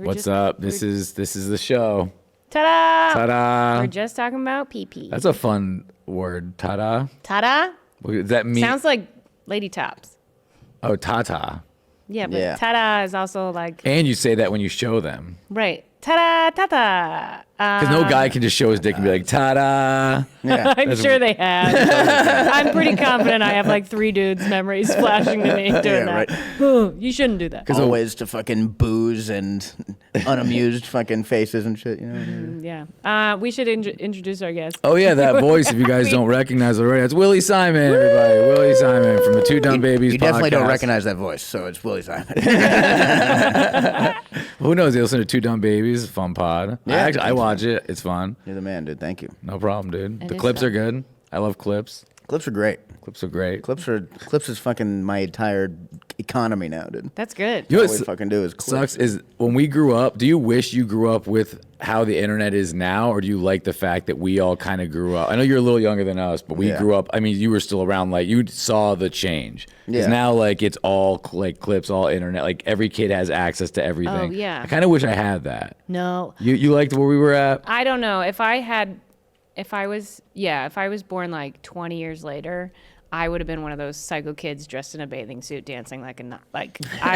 What's up? This is the show. Ta-da! Ta-da! We're just talking about pee-pee. That's a fun word. Ta-da. Ta-da? What does that mean? Sounds like lady tops. Oh, ta-ta. Yeah, but ta-da is also like... And you say that when you show them. Right. Ta-da, ta-ta. Because no guy can just show his dick and be like, ta-da. Yeah. I'm sure they have. I'm pretty confident I have like 3 dudes' memories flashing to me doing that. Right. Oh, you shouldn't do that. Because always to fucking booze and unamused fucking faces and shit. You know? Yeah. We should introduce our guest. Oh, yeah, that voice, if you guys don't recognize it already. That's Willie Simon, everybody. Willie Simon from the Two Dumb Babies You podcast. definitely don't recognize that voice, so it's Willie Simon. Who knows? They listen to Two Dumb Babies. Fun pod. Yeah, I watch it. It's fun. You're the man, dude. Thank you. No problem, dude. The is clips fun. are good. I love clips. Clips are great. Clips are great. Clips is fucking my entire economy now, dude. That's good. You know All what we fucking do is clips. sucks is when we grew up, do you wish you grew up with how the internet is now, or do you like the fact that we all kind of grew up? I know you're a little younger than us, but we grew up, I mean, you were still around, like, you saw the change. Because now, like, it's all, like, clips, all internet. Like, every kid has access to everything. Oh, yeah. I kind of wish I had that. No. You liked where we were at? I don't know. If I was born like 20 years later, I would have been one of those psycho kids dressed in a bathing suit dancing I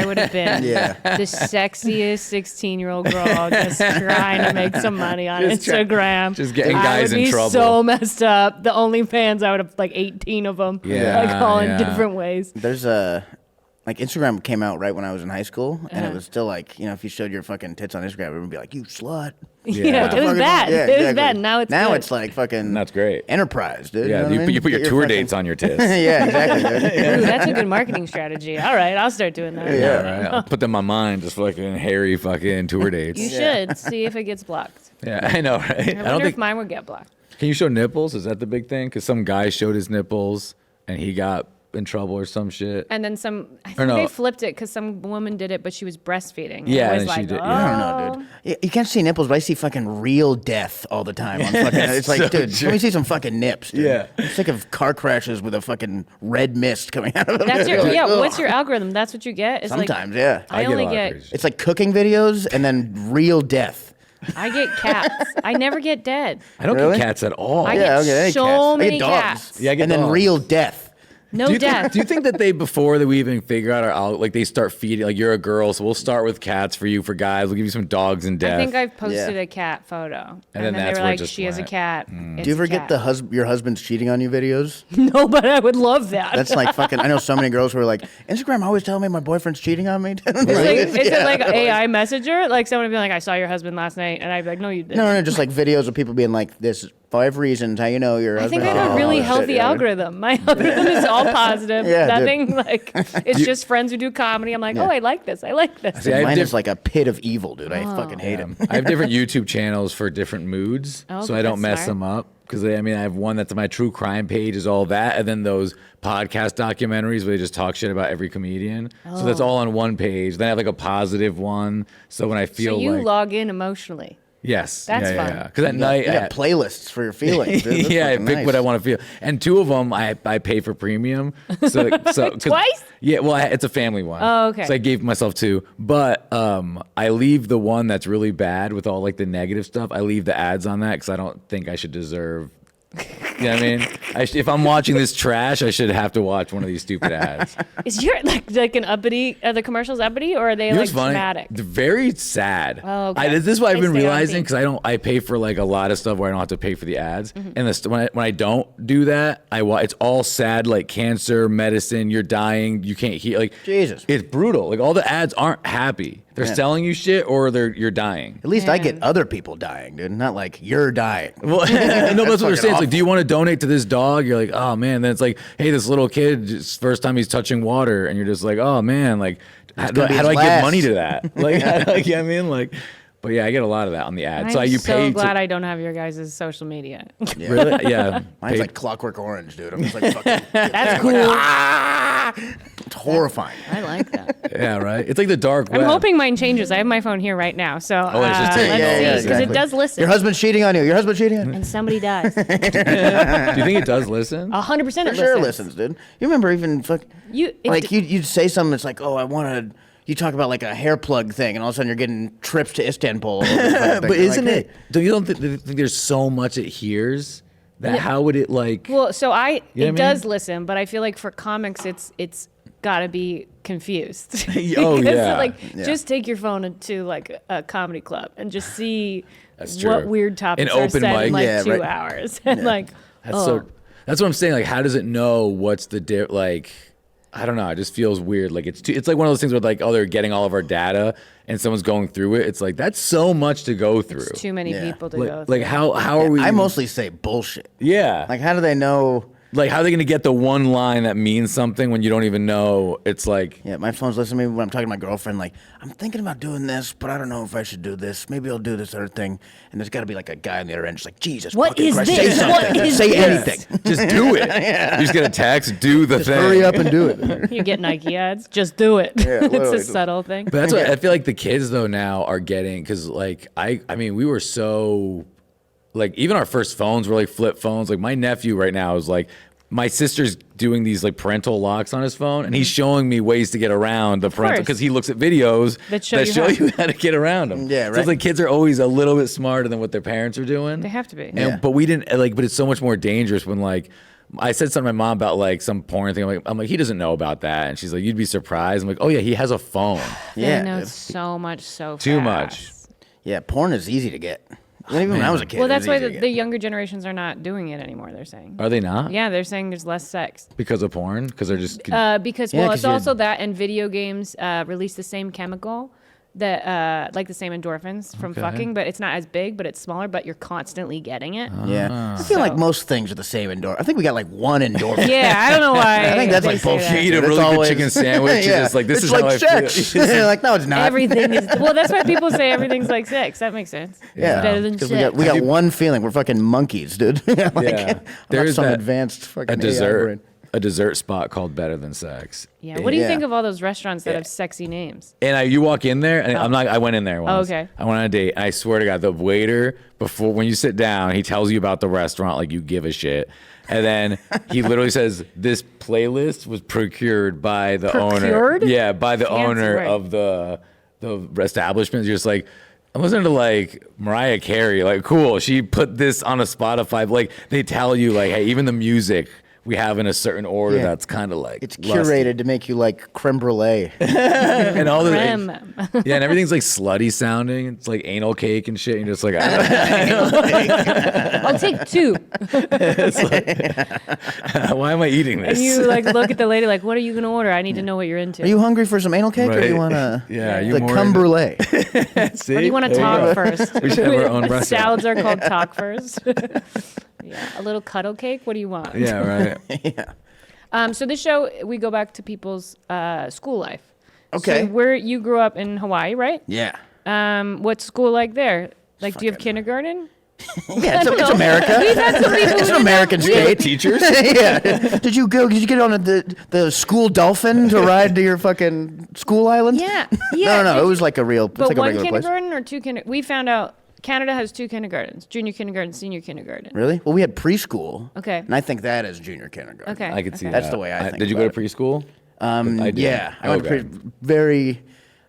would have been the sexiest 16-year-old girl just trying to make some money on Instagram. Just getting guys in trouble. I would be so messed up. The OnlyFans, I would have like 18 of them. Yeah, all in different ways. There's like Instagram came out right when I was in high school, and it was still like, you know, if you showed your fucking tits on Instagram, everyone would be like, you slut. Yeah, it was bad. Yeah, it was bad. Now good. It's like fucking That's great. enterprise, dude. Yeah, you know what I mean? you put your Get tour fucking- dates on your tits. Yeah, exactly, dude. Ooh, that's a good marketing strategy. All right, I'll start doing that. Yeah, right. I'll put them on mine, just fucking hairy fucking tour dates. You should see if it gets blocked. Yeah, I know, right? I wonder if mine would get blocked. Can you show nipples? Is that the big thing? Because some guy showed his nipples and he got in trouble or some shit. And then I think they flipped it because some woman did it, but she was breastfeeding. Yeah, and and like, she did. Oh. I don't know, dude. You can't see nipples, but I see fucking real death all the time. On fucking, it's like, so dude, true. let me see some fucking nips, dude. Yeah. I'm sick of car crashes with a fucking red mist coming out of them. That's your Like, ugh. What's your algorithm? That's what you get. It's Sometimes, like, yeah. I get a only lot of get crazy. It's like cooking videos and then real death. I get cats. I never get dead. I don't Really? get cats at all. I Yeah, get okay, so cats. I many get dogs. cats. Yeah, I get and then dogs. real death. No death. Do you think that they, before that we even figure out like they start feeding, like you're a girl, so we'll start with cats for you, for guys, we'll give you some dogs and death. I think I've posted a cat photo. And then then that's they were where it like, just she has a went. cat. Do you ever get your husband's cheating on you videos? No, but I would love that. That's like fucking, I know so many girls who are like, Instagram always telling me my boyfriend's cheating on me. Is it like an AI messenger? Like someone would be like, I saw your husband last night. And I'd be like, no, you didn't. No, just like videos of people being like, this 5 reasons how you know your I husband. think I have a really healthy algorithm. My algorithm is all positive. Yeah, Nothing like, it's just friends who do comedy. I'm like, oh, I like this. I like this. See, I have Mine is like a pit of evil, dude. I fucking hate him. I have different YouTube channels for different moods, Oh, so I don't that's mess smart. them up. Because I have one that's my true crime page is all that, and then those podcast documentaries where they just talk shit about every comedian. So that's all on one page. Then I have like a positive one. So when I feel So you like log in emotionally. yes, That's fun. Because at night, You got playlists for your feelings, dude. That's yeah, I fucking pick nice. what I want to feel, and 2 of them I pay for premium. So 'cause- Twice? Yeah, well, it's a family one. Oh, okay. So I gave myself 2, but I leave the one that's really bad with all like the negative stuff. I leave the ads on that because I don't think I should deserve. You know what I mean? If I'm watching this trash, I should have to watch one of these stupid ads. Is your like an uppity? Are the commercials uppity or are they You know like what's funny? dramatic? They're very sad. Oh, okay. This is what I've They been stay on realizing theme. because I pay for like a lot of stuff where I don't have to pay for the ads. Mm-hmm. And when I don't do that, it's all sad, like cancer, medicine, you're dying, you can't heal. Like Jesus. it's brutal. Like all the ads aren't happy. They're selling you shit or you're dying. At least I Man. get other people dying, dude. Not like you're dying. Well, no, that's what they're fucking saying. It's like, awful. do you want to donate to this dog? You're like, oh man. Then it's like, hey, this little kid, just first time he's touching water, and you're just like, oh man, like, how do gonna be I his give last. money to that? Like, you know what I mean, like, but yeah, I get a lot of that on the ad. I'm So you so pay. glad I don't have your guys' social media. Really? Yeah. Mine's paid- like Clockwork Orange, dude. I'm just like fucking. That's cool. It's horrifying. I like that. yeah, right. It's like the dark web. I'm hoping mine changes. I have my phone here right now, so it's just taking- let's yeah, see, yeah, because exactly. it does listen. Your husband's cheating on you. Your husband's cheating on you. And somebody dies. 100% Do you think it does listen? it For sure listens, dude. You remember even You, you'd say something that's like, oh, I want to, you talk about like a hair plug thing, and all of a sudden you're getting trips to Istanbul. But isn't it? Don't you don't think there's so much it hears that how would it like? Well, so it does mean? listen, but I feel like for comics, it's got to be confused. Oh, Because, yeah. like, just take your phone to like a comedy club and just see That's true. what weird topics An are open said mic. in like Yeah, 2 right. hours. And like, That's what I'm saying. Like, how does it know what's the like? I don't know. It just feels weird. Like it's like one of those things where like, oh, they're getting all of our data and someone's going through it. It's like that's so much to go through. it's too many people to go through. Like how are we? I mostly say bullshit. Yeah. Like, how do they know? Like, how are they going to get the one line that means something when you don't even know? It's like, Yeah, my phone's listening to me when I'm talking to my girlfriend. Like, I'm thinking about doing this, but I don't know if I should do this. Maybe I'll do this other thing. And there's got to be like a guy on the other end, just like, Jesus, What fucking is Christ, this? say something, What is say this? anything. just do it. You just get a text, do the thing. Hurry up and do it. You get Nike ads, just do it. Yeah, It's literally. a subtle thing. But that's what I feel like the kids though now are getting, because like I mean we were so like even our first phones were like flip phones. Like my nephew right now is like my sister's doing these like parental locks on his phone, and he's showing me ways to get around the parental course. because he looks at videos That show you you how to get around them. Yeah, So right. it's like kids are always a little bit smarter than what their parents are doing. They have to be. And, But we didn't like. But it's so much more dangerous when like. I said something to my mom about like some porn thing. I'm like, he doesn't know about that, and she's like, you'd be surprised. I'm like, oh yeah, he has a phone. Yeah, I know dude. so much so Too fast. much. Yeah, porn is easy to get. Even when I was a kid. Well, it that's was why easy to the get. younger generations are not doing it anymore, they're saying. Are they not? Yeah, they're saying there's less sex. Because of porn? Because they're just. Because, Yeah, well, 'cause it's you're- also that, and video games release the same chemical that, like the same endorphins from Okay. fucking, but it's not as big, but it's smaller, but you're constantly getting it. Yeah. I feel like most things are the same endorphin. I think we got like one endorphin. Yeah, I don't know why. I think that's they like say bullshit. that. You eat a It's really always- good chicken sandwich. You're just like, this it's is like how I sex. feel. Like, no, it's not. Everything is, well, that's why people say everything's like sex. That makes sense. Yeah. Better than 'Cause sex. we got one feeling. We're fucking monkeys, dude. like, Yeah. I'm There's not some that- advanced fucking a AI dessert. brain. A dessert spot called Better Than Sex. Yeah. What do you Yeah. think of all those restaurants that have sexy names? And you walk in there, and I went in there once. okay. I went on a date, and I swear to God, the waiter, before when you sit down, he tells you about the restaurant like you give a shit. And then he literally says, this playlist was procured by the owner. Procured? Yeah, by the Fancy, owner right. of the establishment. You're just like, I'm listening to like Mariah Carey. Like, cool. She put this on a Spotify. Like, they tell you, like, hey, even the music we have in a certain order Yeah. that's kind of like It's lusty. curated to make you like creme brulee. And all the Creme. yeah, and everything's like slutty sounding. It's like anal cake and shit. And you're just like, I don't I'll take 2. why am I eating this? And you like look at the lady like, what are you gonna order? I need to know what you're into. Are you hungry for some anal cake, or do you Right. want to? Yeah, are you the more creme into- brulee. See? What do you want to There talk go. first? We should have our own restaurant. Salads are called talk first. Yeah, a little cuddle cake. What do you want? Yeah, right. Yeah. So this show, we go back to people's school life. Okay. So where you grew up in Hawaii, right? Yeah. What's school like there? Like, do you have kindergarten? Yeah, it's America. We've had some people It's who an American state. Teachers? yeah. Did you get on the school dolphin to ride to your fucking school island? Yeah, yeah. No. It was like a real. It's But like a one regular place. kindergarten or 2 kindergarten? We found out Canada has 2 kindergartens: junior kindergarten, senior kindergarten. Really? Well, we had preschool. Okay. And I think that is junior kindergarten. Okay. I could see That's that. the way I think Did you go to about preschool? I did. Yeah. I went Okay. to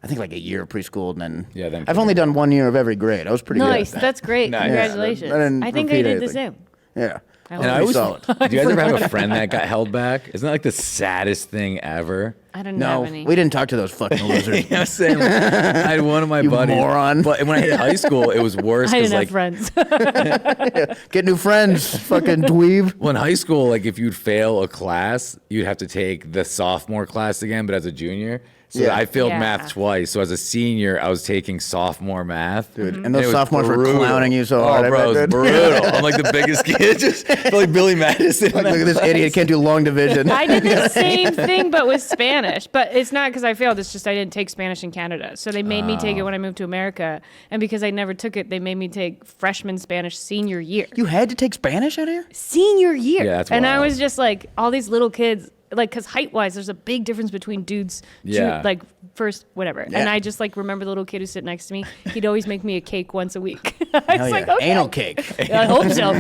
I think like a year of preschool, and then. Yeah, then I've only done 1 year of every grade. I was pretty Nice. good. At That's great. Nice. Congratulations. I didn't I think I repeat did the anything. same. Yeah. And I Pretty always, solid. do you guys ever have a friend that got held back? Isn't that like the saddest thing ever? I didn't No, have any. we didn't talk to those fucking losers. You know what I'm saying? Like, I had one of my You buddies. moron. But when I hit high school, it was worse I because didn't like have friends. Get new friends, fucking dweeb. well, in high school, like if you'd fail a class, you'd have to take the sophomore class again, but as a junior. So Yeah. I failed Yeah. math twice. So as a senior, I was taking sophomore math. Dude, and it those was sophomores were brutal. clowning you so hard. Oh, I bro, bet, it was dude. brutal. I'm like the biggest kid, just like Billy Madison. Like, look at this idiot, can't do long division. I did the same thing, but with Spanish. But it's not because I failed. It's just I didn't take Spanish in Canada. So they made me take it when I moved to America. And because I never took it, they made me take freshman Spanish senior year. You had to take Spanish out here? Senior year. Yeah, that's and I wild. was just like, all these little kids, like, because height-wise, there's a big difference between dudes, Yeah. like, first, whatever. Yeah. And I just, like, remember the little kid who sit next to me. He'd always make me a cake once a week. I Hell was yeah. like, okay. Anal cake. I hope so.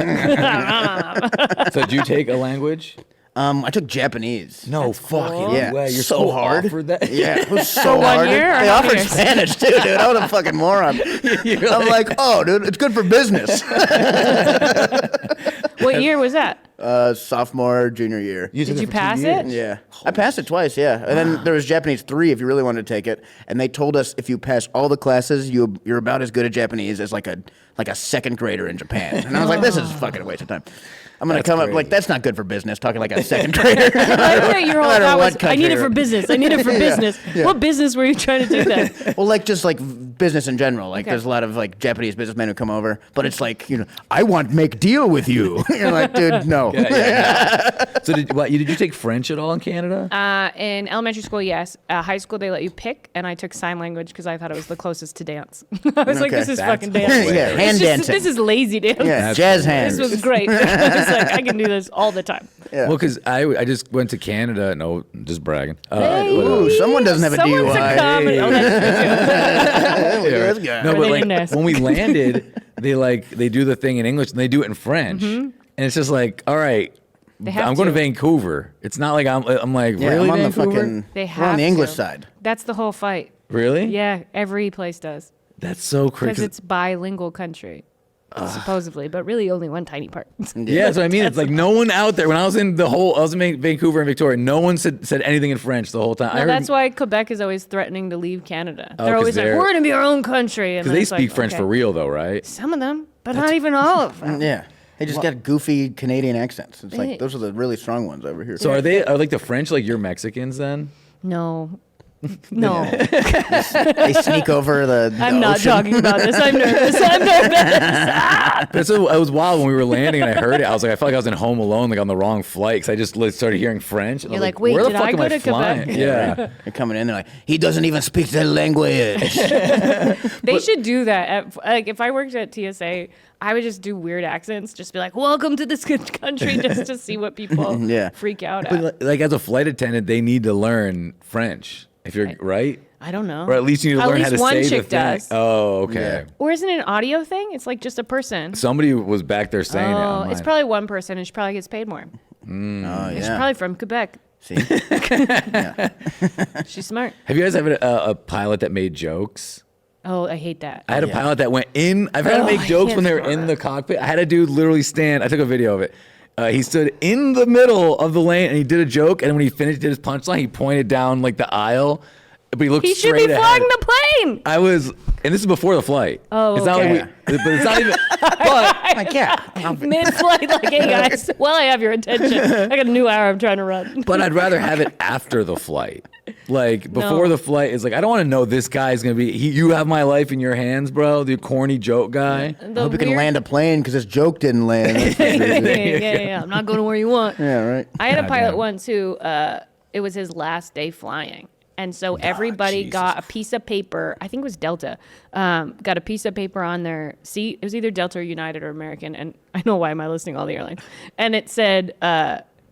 So did you take a language? I took Japanese. No fucking Yeah, way. You're so hard. Offered that? Yeah, it was so 1 hard. year or They how offered many years? Spanish too, dude. I was a fucking moron. I'm like, oh, dude, it's good for business. What year was that? Sophomore, junior year. Did you pass it? Yeah, I passed it twice. Yeah, and then there was Japanese 3 if you really wanted to take it, and they told us if you pass all the classes, you're about as good at Japanese as like a second grader in Japan. And I was like, this is fucking a waste of time. I'm gonna come up like that's not good for business. Talking like a second grader. Your whole matter thought what was, I need it country for you're- business. I need it for business. What business were you trying to do then? Well, like just like business in general. Like Okay. there's a lot of like Japanese businessmen who come over, but it's like I want to make deal with you. You're like, dude, no. So did you take French at all in Canada? In elementary school, yes. High school, they let you pick, and I took sign language because I thought it was the closest to dance. I was like, Okay. this is That's fucking dance. Yeah, It's hand just- dancing. This is lazy dance. Yeah, jazz hands. This was great. I was like, I can do this all the time. Yeah. Well, because I just went to Canada. No, just bragging. Hey, Ooh, someone doesn't have a someone's DUI. A comedy. Oh, that's true, too. This guy. No, Or but they like didn't ask. when we landed, they do the thing in English and they do it in French, and it's just like, all right, They have I'm going to to. Vancouver. It's not like I'm like Yeah, really I'm on the Vancouver. fucking. They we're have on the English to. side. That's the whole fight. Really? Yeah, every place does. That's so Because crazy. it's bilingual country, supposedly, but really only one tiny part. Yeah, that's what I mean. It's like no one out there. When I was in Vancouver and Victoria, no one said anything in French the whole time. I No, heard that's why Quebec is always threatening to leave Canada. Oh, They're 'cause always like, they're- we're going to be our own country. And because then they it's speak like, French okay. for real though, right? Some of them, but not even all of them. Yeah. They just got goofy Canadian accents. It's They- like those are the really strong ones over here. So are like the French like you're Mexicans then? No. No. they sneak over the I'm not ocean. talking about this. I'm nervous. I'm nervous. But so it was wild when we were landing and I heard it. I was like, I felt like I was in Home Alone, like on the wrong flight, because I just started hearing French. And I You're was like, wait, where the did fuck I am go to flying? Quebec? Yeah. They're coming in. They're like, he doesn't even speak the language. They should do that. Like, if I worked at TSA, I would just do weird accents, just be like, welcome to this country, just to see what people Yeah. freak out at. But like as a flight attendant, they need to learn French. If you're right, I don't know. or at least you need to At learn how least to one say the chick thing. does. Oh, okay. Yeah. Or isn't it an audio thing? It's like just a person. Somebody was back there saying it. Oh, Online. it's probably one person, and she probably gets paid more. Oh, She's yeah. probably from Quebec. See? She's smart. Have you guys ever a pilot that made jokes? Oh, I hate that. I had a pilot that went in. I've had to make I jokes can't when they were stand in that. the cockpit. I had a dude literally stand. I took a video of it. He stood in the middle of the lane and he did a joke. And when he finished his punchline, he pointed down like the aisle, but he looked He should straight be ahead. flying the plane. I was, and this is before the flight. Oh, it's not okay. like but it's not even. But Like, yeah. Mid-flight, like, hey guys, well, I have your attention. I got a new hour I'm trying to run. but I'd rather have it after the flight. Like before No. the flight is like I don't want to know this guy's gonna be. You have my life in your hands, bro. The corny joke guy. I hope you can land a plane because this joke didn't land. That's what it is. yeah. I'm not going to where you want. Yeah, right. I had a pilot Goddamn. once who it was his last day flying. And so everybody Jesus. got a piece of paper. I think it was Delta. Got a piece of paper on their seat. It was either Delta or United or American. And I know why am I listing all the airlines. And it said,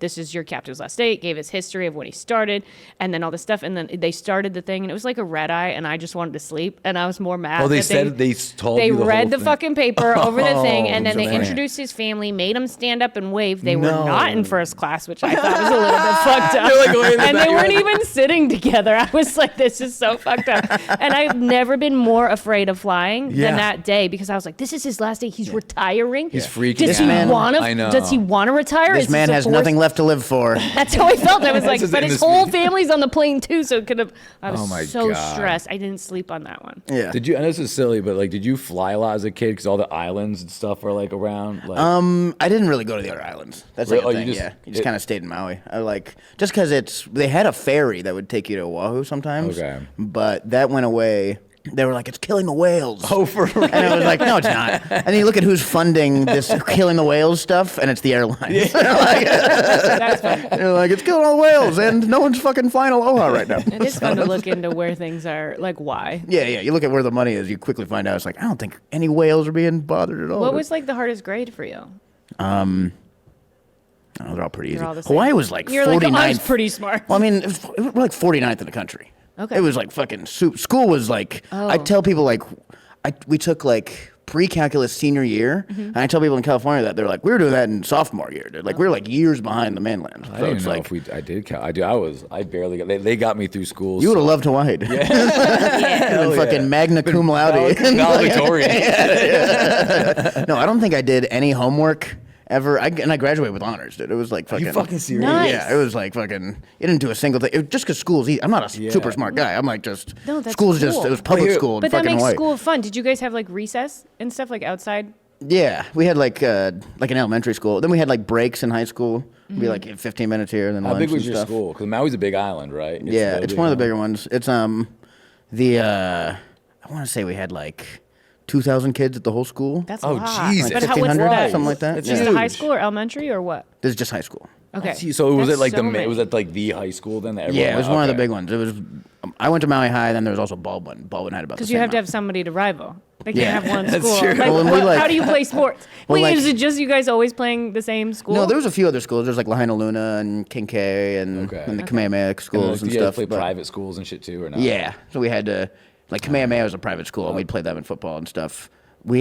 this is your captain's last day. It gave his history of when he started and then all this stuff. And then they started the thing and it was like a red eye and I just wanted to sleep. And I was more mad. Oh, they that said they told They you the read whole the thing. fucking paper over the thing and then so they man. introduced his family, made him stand up and wave. They were No. not in first class, which I thought was a little bit fucked up. You're like going in the And back they of weren't your- even sitting together. I was like, this is so fucked up. And I've never been more afraid of flying Yeah. than that day because I was like, this is his last day. He's retiring. He's freaking Does he out. want I to? know. Does he want to retire? This Is man a has forced- nothing left to live for. That's how I felt. I was like, That's but his his whole industry. family's on the plane too, so it could have. I was Oh my so God. stressed. I didn't sleep on that one. Yeah. Did you? I know this is silly, but like, did you fly a lot as a kid? Because all the islands and stuff are like around. Like, I didn't really go to the other islands. That's like Really? a Oh, you thing. just- You just kind of stayed in Maui. I like just because they had a ferry that would take you to Oahu sometimes. Okay. But that went away. They were like, it's killing the whales. oh, for real? And I was like, no, it's not. And then you look at who's funding this killing the whales stuff, and it's the airlines. That's fun. They're like, it's killing all the whales, and no one's fucking flying Aloha right now. It is fun to look into where things are, like why. Yeah. You look at where the money is, you quickly find out it's like, I don't think any whales are being bothered at all. What was like the hardest grade for you? Oh, they're all pretty easy. all the same. Hawaii was like You're 49th. like, oh, I was pretty smart. Well, I mean, we're like 49th in the country. Okay. It was like fucking school was like, I tell people like, we took like pre-calculus senior year. And I tell people in California that they're like, we were doing that in sophomore year, dude. Like we were like years behind the mainland. I didn't know if I did. I barely got. They got me through school. You would have loved Hawaii. Dude. Yeah. Fucking magna cum laude. Valedictorian. No, I don't think I did any homework ever. I graduated with honors, dude. It was like fucking. You fucking serious? Nice. Yeah, it was like fucking. You didn't do a single thing. Just because school's easy. I'm not a super smart guy. I'm like just. No, that's school's just. cool. It was public school. But in that fucking makes Hawaii. school fun. Did you guys have like recess and stuff like outside? Yeah, we had like an elementary school. Then we had like breaks in high school. It'd be like 15 minutes here, and then How lunch big was and your stuff. school? Because Maui's a big island, right? It's one of the bigger ones. It's I want to say we had like 2,000 kids at the whole school. That's a Oh, lot. Jesus. But Like how, what's 1,500, that? something like that. It's Yeah. just a high Huge. school or elementary or what? This is just high school. Okay. So was That's it like so many. was it like the high school then? That Yeah, it was one of the okay. big ones. It was. I went to Maui High, then there was also Baldwin. Baldwin had about the Because same you have to amount. have somebody to rival. They can't Yeah, have one that's school. true. Like, Well, and we, like- how do you play sports? Well, Wait, like- is it just you guys always playing the same school? No, there was a few other schools. There's like Lahaina Luna and Kincaid and the Kamehameha schools And and do you guys stuff. play but- private schools and shit too, or not? Yeah, so we had to like Kamehameha was a private school, and we'd play them in football and stuff. We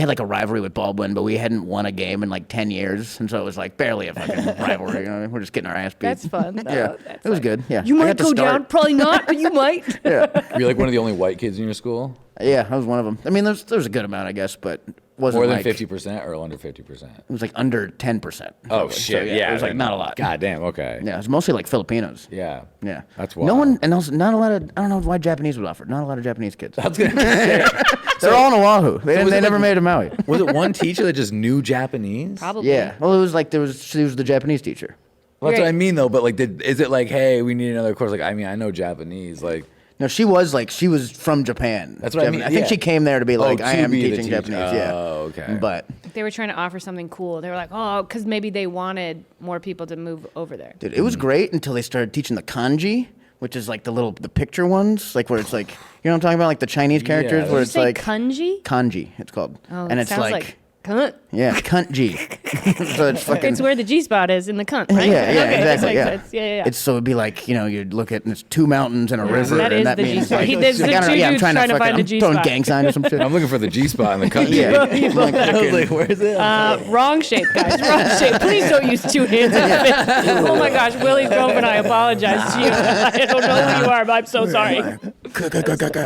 had like a rivalry with Baldwin, but we hadn't won a game in like 10 years, and so it was like barely a fucking rivalry. You know? We're just getting our ass beat. That's fun. though. Yeah, That's it was like- good. Yeah, You I might got to go start. down. Probably not, but you might. Yeah, Were you like one of the only white kids in your school? yeah, I was one of them. I mean, there's a good amount, I guess, but wasn't More than like 50% or under 50%? It was like under 10%. Oh probably. shit! So, Yeah, it was like not a lot. God damn. Okay. Yeah, it was mostly like Filipinos. Yeah. Yeah, That's No wild. one, and also not a lot of. I don't know why Japanese was offered. Not a lot of Japanese kids. That's good. was They're all in Oahu. They was it never like- made it to Maui. it one teacher that just knew Japanese? Probably. Yeah. Well, it was like she was the Japanese teacher. Well, that's what I Right. mean though. But like, is it like, hey, we need another course? Like, I mean, I know Japanese. Like, No, she was from Japan. That's what I mean, I think yeah. she came there to be like, to I am be the teaching teacher. Japanese. Yeah. Oh, okay. But They were trying to offer something cool. They were like, oh, because maybe they wanted more people to move over there. dude, it was great until they started teaching the kanji, which is like the picture ones, like where it's like, you know what I'm talking about, like the Chinese characters, Did where Did you it's say like kanji? kanji. It's called, Oh, and it's sounds like cunt. yeah, kanji. So it's fucking. It's where the G spot is in the cunt, right? Yeah, yeah, Okay, this exactly. makes Yeah. sense. Yeah. It's so it'd be like, you know, you'd look at and it's two mountains and a river, that and is that the means G-spot. like, There's the I don't know, two yeah, I'm dudes trying to trying to fucking, find the I'm throwing G-spot. gang sign or some shit. I'm looking for the G spot in the country. Yeah. I was like, where's it? Wrong shape, guys. Wrong shape. Please don't use two hands. Oh my gosh, Willie's girlfriend, I apologize to you. I don't know who you are, but I'm so sorry.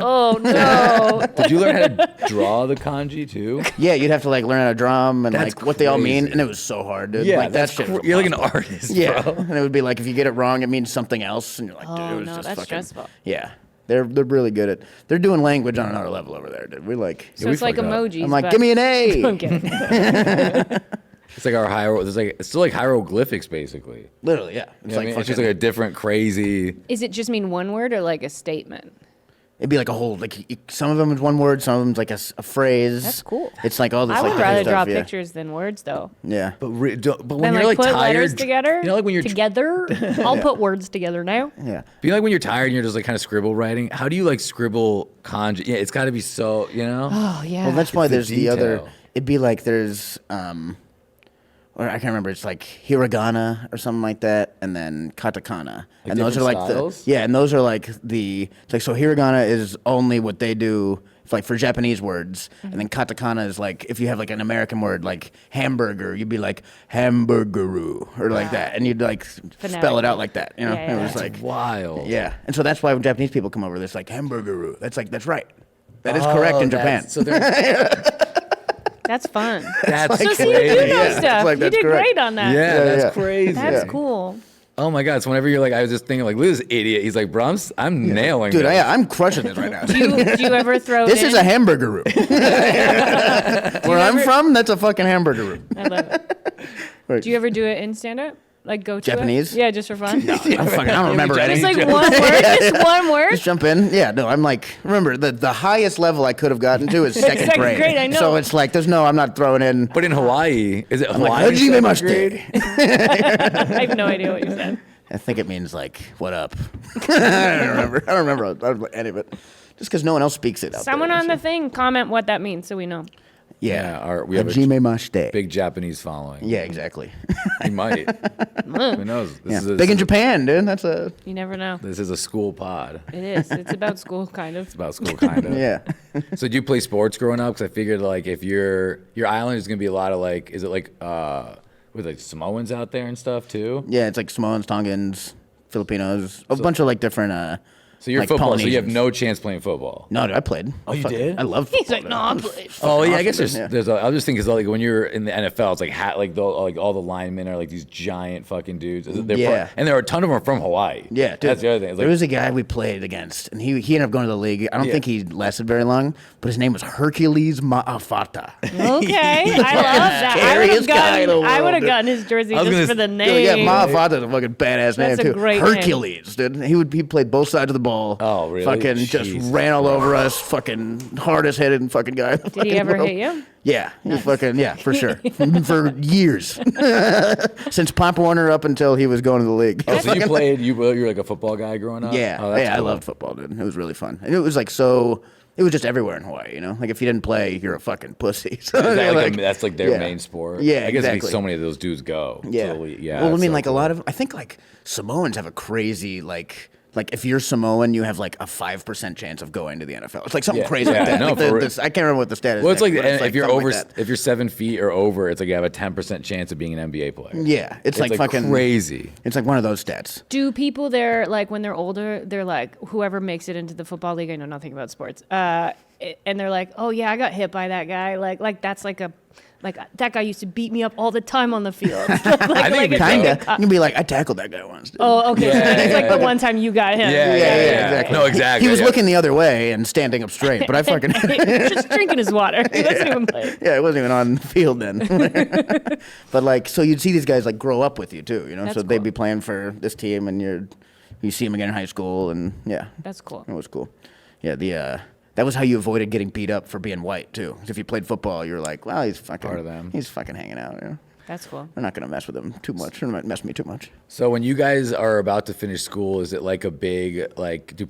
Oh no. Did you learn how to draw the kanji too? Yeah, you'd have to like learn how to drum and That's like what they all mean, crazy. and it was so hard, dude. Yeah, like that that's shit. was you're like an impossible. artist, Yeah, bro. and it would be like if you get it wrong, it means something else, and you're like, dude, Oh, it was no, just that's fucking. stressful. Yeah, they're really good at. They're doing language on another level over there, dude. We're like, So it's like fucked up. emojis. I'm like, but- give me an A. Okay. It's like our it's still like hieroglyphics basically. Literally, yeah. It's You know what I like mean? It's just fucking- like a different crazy. Is it just mean one word or like a statement? It'd be like a whole some of them is one word, some of them's like a phrase. That's cool. It's like all this. I like would different rather stuff, draw yeah. pictures than words, though. Yeah. But when Then you're like like put tired, letters together. you know, like when you're together. I'll put words together now. Yeah. you know, like when you're tired and you're just like kind of scribble writing. How do you like scribble kanji? Yeah, it's got to be so, you know. Oh yeah. Well, that's why It's the there's the other. detail. It'd be like there's or I can't remember. It's like hiragana or something like that, and then katakana, and those are different like styles? and those are like the. It's like so hiragana is only what they do. It's like for Japanese words, and then katakana is like if you have like an American word like hamburger, you'd be like hamburgeru or like that, and you'd like spell it out like that. You know, Yeah, it was yeah. like Wild. yeah, and so that's why when Japanese people come over, it's like hamburgeru. That's right. That is correct in Japan. So they're, That's fun. that's So see, you crazy. do know Yeah, stuff. it's like you that's did correct. great on that. Yeah, Yeah, that's yeah. crazy. That's Yeah. cool. Oh my god! So whenever you're like, I was just thinking like, look at this idiot. He's like, Brums, I'm nailing Dude, this. I'm crushing this right now. Do you ever throw This in? is a hamburger. Where I'm ever- from, that's a fucking hamburger. I love it. Do you ever do it in stand up? Like go to Japanese? it? Yeah, just for fun. I don't remember any. Just like one word. Just one word. Just jump in. Yeah, no, I'm like, remember, the highest level I could have gotten to is second Second grade. grade, I know. So it's like, I'm not throwing in. But in Hawaii, is it I'm like, Hawaii? hajime second grade? mashite. I have no idea what you said. I think it means like, what up? I don't remember any of it. Just because no one else speaks it out Someone there, on so. the thing comment what that means so we know. Yeah. We have a Hajime Mashite. big Japanese following. Yeah, exactly. He might. Who knows? Yeah. Big in Japan, dude. That's a. You never know. This is a school pod. It is. It's about school, kind of. It's about school, kind of. Yeah. So did you play sports growing up? Because I figured like if your island is gonna be a lot of like, is it like with like Samoans out there and stuff too? Yeah, it's like Samoans, Tongans, Filipinos, a bunch of like different. So you're like football, so you have Polynesians. no chance playing football. No, dude, I played. Oh, you did? I love football. He's like, dude. no, I'm playing. Oh yeah, I guess awesome, there's. I was just thinking, like when you're in the NFL, it's like like all the linemen are like these giant fucking dudes. Yeah. And there are a ton of them are from Hawaii. Yeah, dude. That's the other thing. It's There like, was a guy we played against, and he ended up going to the league. I don't Yeah. think he lasted very long, but his name was Hercules Ma'afata. Okay, I love that. scariest guy in the I would have world, gotten his jersey I was just gonna for the s- name. Yeah, Ma'afata's a fucking badass name That's a too. great name. Hercules, dude. He played both sides of the ball. Oh, really? Fucking just Jesus ran all over us. Fucking hardest hitting fucking guy. in the Did he fucking ever world. hit you? Yeah, he fucking for sure for years since Pop Warner up until he was going to the league. oh, so you played? You were like a football guy growing up? Yeah, Oh, that's yeah, I cool. loved football, dude. It was really fun, and it was like so. It was just everywhere in Hawaii, you know. Like if you didn't play, you're a fucking pussy. So Is that like, that's like their yeah. main sport. Yeah, I guess exactly. so many of those dudes go. Yeah, Yeah. Well, I that's mean, so like cool. a lot of, I think like Samoans have a crazy like if you're Samoan, you have like a 5% chance of going to the NFL. It's like something Yeah. crazy Yeah, like that. no, Like for real. I can't remember what the stat is. Well, it's like, but and if you're something over, like that. if you're 7 feet or over, it's like you have a 10% chance of being an NBA player. Yeah, it's like fucking crazy. It's like one of those stats. Do people there, like when they're older, they're like, whoever makes it into the football league, I know nothing about sports, and they're like, oh yeah, I got hit by that guy. Like that's like that guy used to beat me up all the time on the field. I think it's Kinda. like a- You can be like, I tackled that guy once. Dude. Oh, okay. So then it's like the one time you got him. Yeah, exactly. No, exactly. He was yeah. looking the other way and standing up straight, but I fucking Just drinking his water. He wasn't even playing. yeah, it wasn't even on the field then. But like, so you'd see these guys like grow up with you too, you know. That's So they'd cool. be playing for this team, and you see them again in high school, and yeah, That's cool. it was cool. Yeah, that was how you avoided getting beat up for being white too. 'Cause if you played football, you were like, well, he's fucking Part of them. He's fucking hanging out. You know? That's cool. They're not gonna mess with him too much. They're not mess with me too much. So when you guys are about to finish school, is it like a big like?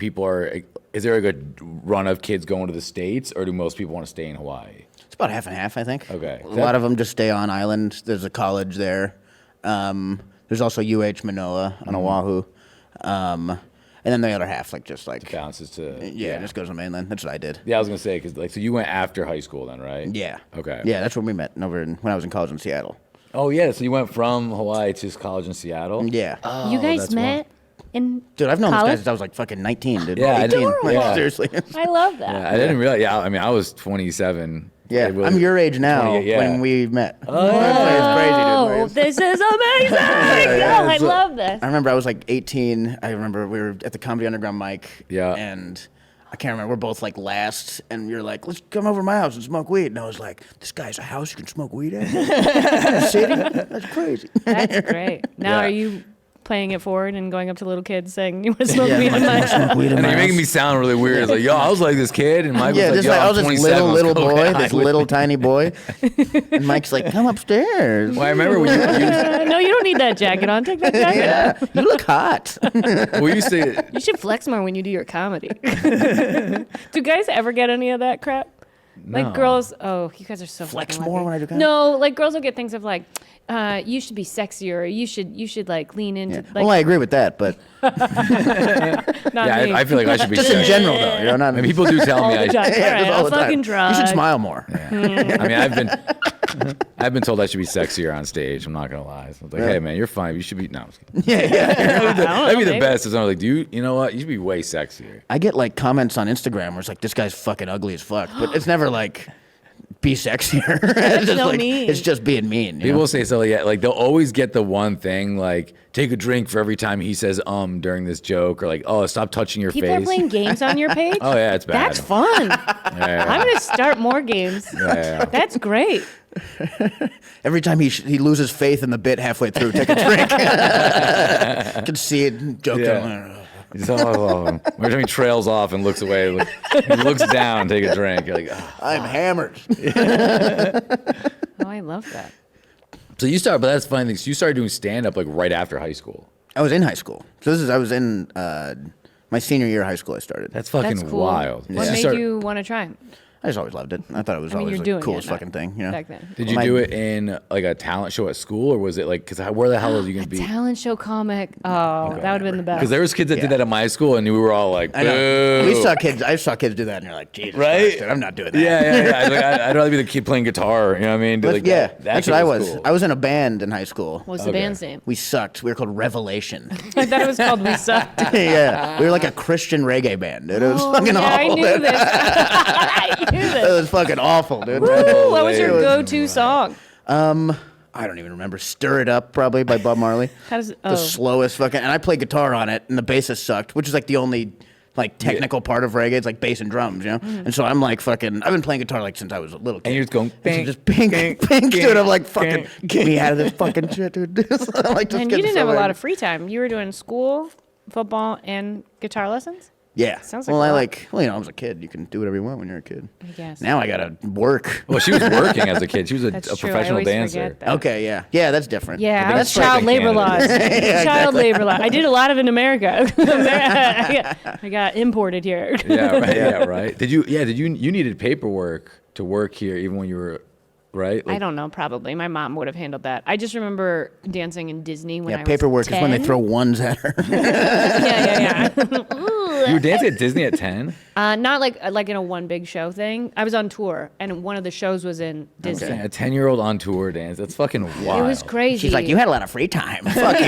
Is there a good run of kids going to the States, or do most people want to stay in Hawaii? It's about half and half, I think. Okay. A lot of them just stay on island. There's a college there. There's also UH Manoa on Oahu. And then the other half, Bounces to just goes to the mainland. That's what I did. Yeah, I was gonna say because like so you went after high school then, right? Yeah. Okay. Yeah, that's when we met when I was in college in Seattle. Oh yeah, so you went from Hawaii to college in Seattle. Yeah. You guys that's met in Dude, I've known this guy college? since I was like fucking 19, dude. Yeah, I 18. know. Like, Yeah. seriously. I love that. Yeah, I didn't realize. Yeah, I mean, I was 27. Yeah, It was I'm your age now 28, yeah. when we met. Oh, It's Oh, crazy, dude. this is amazing! yeah, Oh, I so- love this. I remember I was like 18. I remember we were at the Comedy Underground mic. Yeah. And I can't remember. We're both like last, and you're like, let's come over to my house and smoke weed. And I was like, this guy's a house you can smoke weed at? In a city? That's crazy. That's great. Now, Yeah. are you playing it forward and going up to little kids saying, you want to smoke Yeah, weed in my house? smoke weed in And my you're making house. me sound really weird. It's like, yo, I was like this kid, and Mike Yeah, was like, just yo, like, I I'm was this 27. little Let's go boy, hang this with little me. tiny boy. And Mike's like, come upstairs. Well, I remember when No, you don't need that jacket on. Take that jacket off. Yeah, you look hot. we used to. You should flex more when you do your comedy. Do guys ever get any of that crap? No. Like girls, oh, you guys are so Flex fucking more lucky. when I do comedy? No, like girls will get things of like, you should be sexier. Or you should like lean into. Yeah. Like, Well, I agree with that, but not Yeah, me. I feel like I should be. just in sexy. general, though. You know, not I mean, people do tell all me. the time. Yeah, All right, just all I'll the time. fucking try. You should smile more. I mean, I've been told I should be sexier on stage. I'm not gonna lie. So it's like, Yeah. hey man, you're fine. You should be. No, I'm just kidding. Yeah. That'd be the maybe. best. Is I'm like, dude, you know what? You should be way sexier. I get like comments on Instagram where it's like, this guy's fucking ugly as fuck, but it's never like, be sexier. It's just so like, mean. it's just being mean. You People know? say so. Yeah, like they'll always get the one thing, like take a drink for every time he says during this joke, or like, oh, stop touching your People face. are playing games on your page. Oh yeah, it's bad. That's fun. Yeah. I'm gonna start more games. Yeah. That's great. Every time he loses faith in the bit halfway through, take a drink. I can see it joking. Yeah. He's, every time he trails off and looks away, he looks down, take a drink. You're like, oh. I'm hammered. Oh, I love that. So you started, but that's the funny thing. So you started doing stand up like right after high school. I was in high school. So I was in my senior year of high school. I started. That's fucking That's cool. wild. What So made start- you want to try? I just always loved it. I thought it was I mean, always you're the doing coolest it fucking thing. You know? back then. Did you do it in like a talent show at school, or was it like? Because where the hell was you gonna be? Talent show comic. Oh, that would have been the best. Because there was kids that did that at my school, and we were all like, I know. "Boo." I saw kids do that, and you're like, Jesus Right? Christ, dude, I'm not doing that. Yeah. I'd rather be the kid playing guitar. You know what I mean? But Like, yeah, that that's shit what I was. cool. I was in a band in high school. What's the band's name? We sucked. We were called Revelation. I thought it was called We Sucked. Yeah, we were like a Christian reggae band, dude. It was fucking yeah, I awful. knew dude. this. I knew It this. was fucking awful, dude. Woo, what was your It was- go-to song? I don't even remember. Stir It Up, probably by Bob Marley. How does The slowest fucking, and I played guitar on it, and the bassist sucked, which is like the only like technical part of reggae. It's like bass and drums, you know. And so I'm like fucking. I've been playing guitar like since I was a little kid. And you're just going, And so just pink, dude. I'm like fucking get me out of this fucking shit, dude. I'm like, just And you getting didn't have a so lot angry. of free time. You were doing school, football, and guitar lessons? Yeah. Sounds like well, a I lot. like. Well, you know, I was a kid. You can do whatever you want when you're a kid. I guess. Now I gotta work. Well, she was working as a kid. She was a That's true. I professional always dancer. forget that. Okay, yeah, that's different. Yeah, I was strike child in labor Canada. laws. Child labor law. I did a lot of it in America. I got imported here. Yeah, right. Yeah, right. Did you? Yeah, did you? You needed paperwork to work here, even when you were, right? I don't know, probably. My mom would have handled that. I just remember dancing in Disney when I Yeah, was paperwork 10. is when they throw ones at her. Yeah. You were dancing at Disney at 10? Not like in a one big show thing. I was on tour, and one of the shows was in Disney. A 10-year-old on tour dance. That's fucking wild. It was crazy. She's like, you had a lot of free time. Fuck you.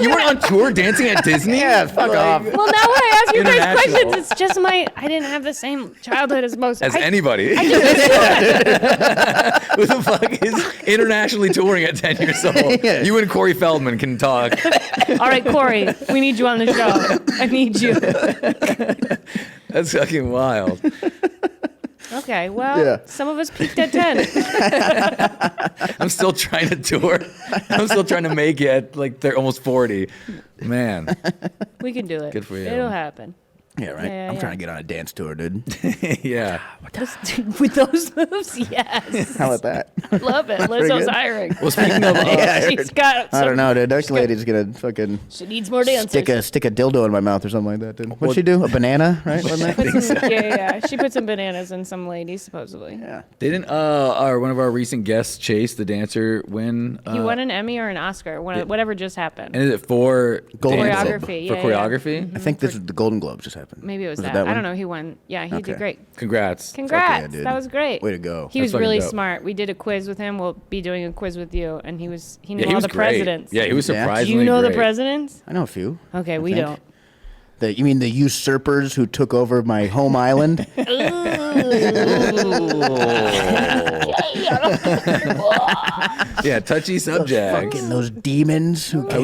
You weren't on tour dancing at Disney? Yeah, fuck off. Well, now when I ask you guys International. questions, it's just I didn't have the same childhood as most. As I- anybody. I just- Who the fuck is internationally touring at 10 years old? Yeah. You and Corey Feldman can talk. All right, Corey, we need you on the show. I need you. That's fucking wild. Okay, well, Yeah. some of us peaked at 10. I'm still trying to tour. I'm still trying to make it at like they're almost 40. Man. We can do it. Good for you. It'll happen. Yeah, right. Yeah, I'm yeah. trying to get on a dance tour, dude. Yeah. With those moves, yes. How about that? Love it. pretty Lizzo's good. hiring. Well, speaking of, Yeah, I She's heard. got I don't some- know, dude. That lady's gonna fucking She needs more dancers. stick a dildo in my mouth or something like that, dude. What'd she do? A banana, right? Wasn't that? Put some- yeah. She put some bananas in some lady, supposedly. Yeah. didn't one of our recent guests, Chase, the dancer, win? He won an Emmy or an Oscar, whatever just happened. And is it for Golden dance? Globe. Choreography, For yeah, choreography? I think this is the Golden Globes just happened. Maybe it was that. it I one? don't know. He won. Yeah, he did Okay. great. Congrats. Congrats. dude. That was great. Way to go. He was fucking really dope. smart. We did a quiz with him. We'll be doing a quiz with you, and he knew Yeah, he all was the great. presidents. Yeah, he was Yeah. surprisingly Do you know great. the presidents? I know a few. Okay, we think. don't. You mean the usurpers who took over my home island? Yeah, touchy subject. Fucking those demons who came.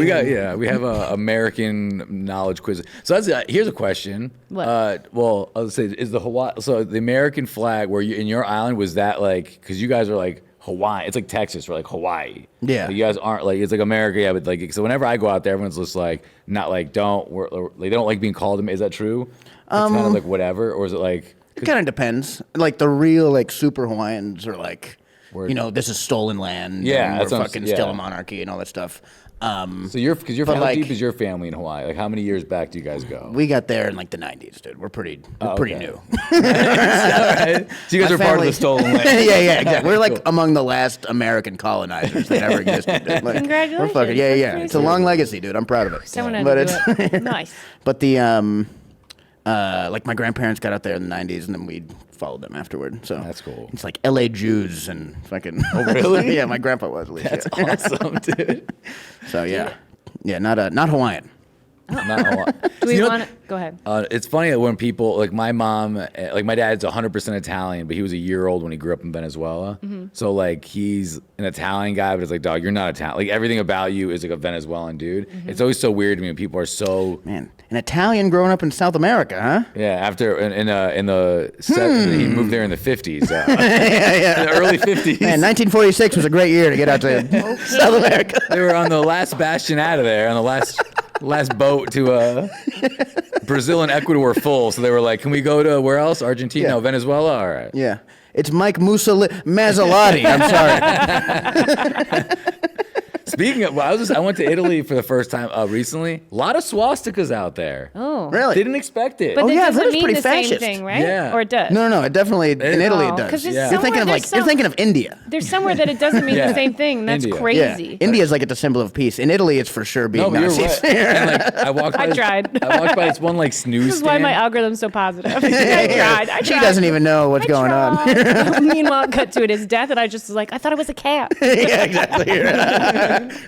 We have a American knowledge quiz. So that's here's a question. What? Well, I'll say is the Hawaii. So the American flag, where you in your island, was that like because you guys are like Hawaii? It's like Texas or like Hawaii. Yeah. Like, you guys aren't like it's like America. Yeah, but like so whenever I go out there, everyone's just like not like they don't like being called. Is that true? It's kind of like whatever, or is it like? It kind of depends. Like the real like super Hawaiians are like, Word. you know, this is stolen land. Yeah, and that's we're what I'm fucking saying, still yeah. a monarchy and all that stuff. So because you're But, how like- deep is your family in Hawaii? Like how many years back do you guys go? We got there in like the 90s, dude. We're pretty okay. new. Alright. So you guys My are part of family- the stolen land. yeah, exactly. We're like among the last American colonizers that ever existed. Dude. Like, Congratulations. We're fucking, That's yeah. pretty It's a sweet. long legacy, dude. I'm proud of it. Someone had but to do it. Nice. But the like my grandparents got out there in the 90s, and then we followed them afterward. So That's cool. It's like L.A. Jews and fucking. Oh really? Yeah, my grandpa was at least. That's yeah. awesome, dude. So yeah, not Hawaiian. Not Hawaii. Do we You know- want to go ahead? It's funny that when people like my mom, like my dad's 100% Italian, but he was a year old when he grew up in Venezuela. So like he's an Italian guy, but it's like, dog, you're not Italian. Like everything about you is like a Venezuelan dude. It's always so weird to me when people are so Man, an Italian growing up in South America, huh? yeah. After in the he moved there in the 50s, yeah. in the early 50s. Man, 1946 was a great year to get out to South America. They were on the last bastion out of there, on the last boat to Brazil and Ecuador were full, so they were like, "Can we go to where else? Argentina, Yeah. no, Venezuela? All right." Yeah. It's Mike Masilotti. I'm sorry. Speaking of, I went to Italy for the first time recently. A lot of swastikas out there. Oh, Really? Didn't expect it. But Oh, it yeah, I've heard doesn't it's mean pretty the same fascist. thing, right? Yeah. Or it does. No, it definitely in Italy it Oh, does. 'cause it's Yeah. You're thinking of somewhere- you're thinking of India. There's somewhere that it doesn't mean Yeah. the same thing. That's India. crazy. Yeah, India's like it's a symbol of peace. In Italy, it's for sure being No, but you're Nazis. right. And, like, I walked by I tried. I walked by this one like snooze This is why stand. my algorithm's so positive. I tried. She doesn't even know what's going on. on. Meanwhile, cut to it is death, and I just was like, I thought it was a cat. Yeah, exactly.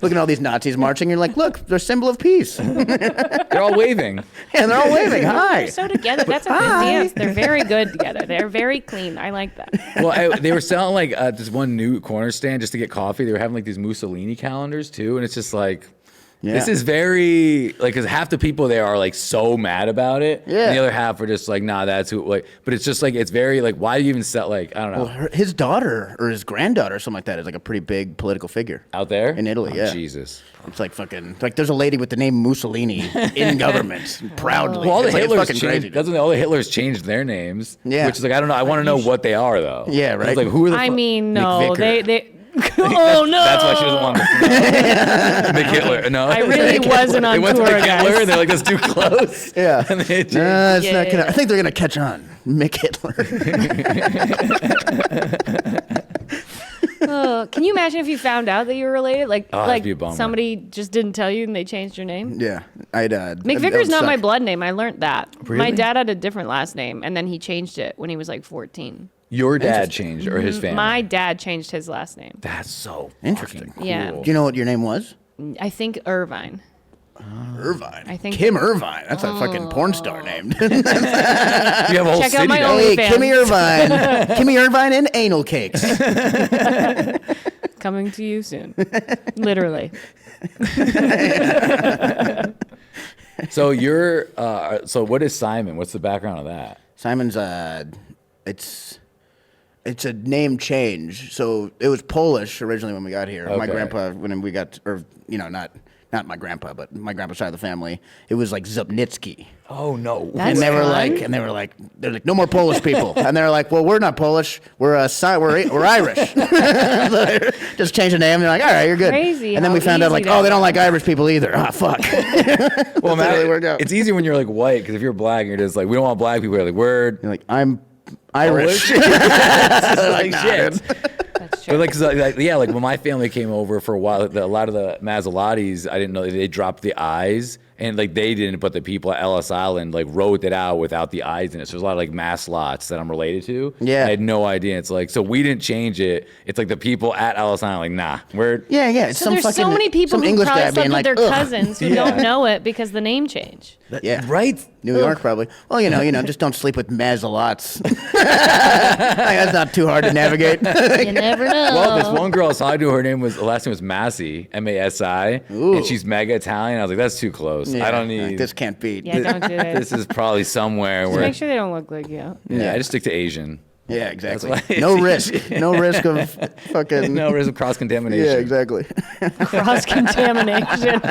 Looking at all these Nazis marching, you're like, look, they're a symbol of peace. They're all waving. And they're all waving. Hi. They're so together. That's a good dance. They're very good together. They're very clean. I like that. Well, they were selling like this one new corner stand just to get coffee. They were having like these Mussolini calendars too, and it's just like. This is very like because half the people there are like so mad about it, Yeah. and the other half are just like, nah, that's who. Like, but it's just like it's very like, why do you even sell? Like, I don't know. Well, his daughter or his granddaughter or something like that is like a pretty big political figure Out there in Italy. Oh, Yeah, Jesus. it's like fucking like there's a lady with the name Mussolini in government proudly. Well, all the It's like, it's Hitlers fucking crazy. changed. Doesn't all the Hitlers changed their names? Yeah. Which is like I don't know. I want to know what they are though. Yeah, right. It's like who are the? I mean, no, McVicar. they. Oh no! That's why she doesn't want to. Mick Hitler. No, I really wasn't on They went to tour, Mick Hitler guys. and they're like, that's too close. Yeah. And they changed. It's not gonna, Yeah. I think they're gonna catch on. Mick Hitler. Can you imagine if you found out that you were related? Like, that'd be a bummer. somebody just didn't tell you and they changed your name? Yeah, I'd. McVicar's not my blood name. I learned that. Really? My dad had a different last name, and then he changed it when he was like 14. Your dad changed or his family? My dad changed his last name. That's so Interesting. fucking Yeah. cool. Do you know what your name was? I think Irvine. Irvine. I think- Kim Irvine. That's a fucking porn star name. You have a whole Check out city my now. own- Hey, OnlyFans. Kimmy Irvine. Kimmy Irvine and anal cakes. Coming to you soon. Literally. So you're. So what is Simon? What's the background of that? Simon's it's a name change. So it was Polish originally when we got here. My Okay. grandpa when we got not my grandpa, but my grandpa's side of the family, it was like Zupnitsky. Oh no. That's And they were fun. like, they're like, no more Polish people. And they're like, well, we're not Polish. We're Irish. Just change the name. They're like, all right, you're good. Crazy And then how we found out easy like, that oh, they don't was. like Irish people either. Ah, fuck. Well, That's how it worked out. it's easy when you're like white because if you're black, you're just like, we don't want black people. You're like, word. You're like, I'm Irish. Like nah, shit. dude. That's But true. like, 'cause, like, yeah, like when my family came over for a while, a lot of the Masilottis, I didn't know they dropped the I's, and like they didn't, but the people at Ellis Island like wrote it out without the I's in it. So there's a lot of like Masilots that I'm related to. Yeah. I had no idea. It's like so we didn't change it. It's like the people at Ellis Island, like nah, we're Yeah, yeah. It's So some there's fucking, so many people some who English probably guy slept being with like, their "Ugh." cousins who don't know it because the name change. Yeah. right. New York, probably. Well, you know, just don't sleep with Masilots. That's not too hard to navigate. You never know. Well, this one girl I was talking to, her last name was Masi, Masi, Ooh. and she's mega Italian. I was like, that's too close. I don't need. This can't beat. Yeah, don't do it. This is probably somewhere Just where. make sure they don't look like you. Yeah, I just stick to Asian. Yeah, exactly. That's why- No risk. No risk of fucking. No risk of cross contamination. Yeah, exactly. Cross contamination.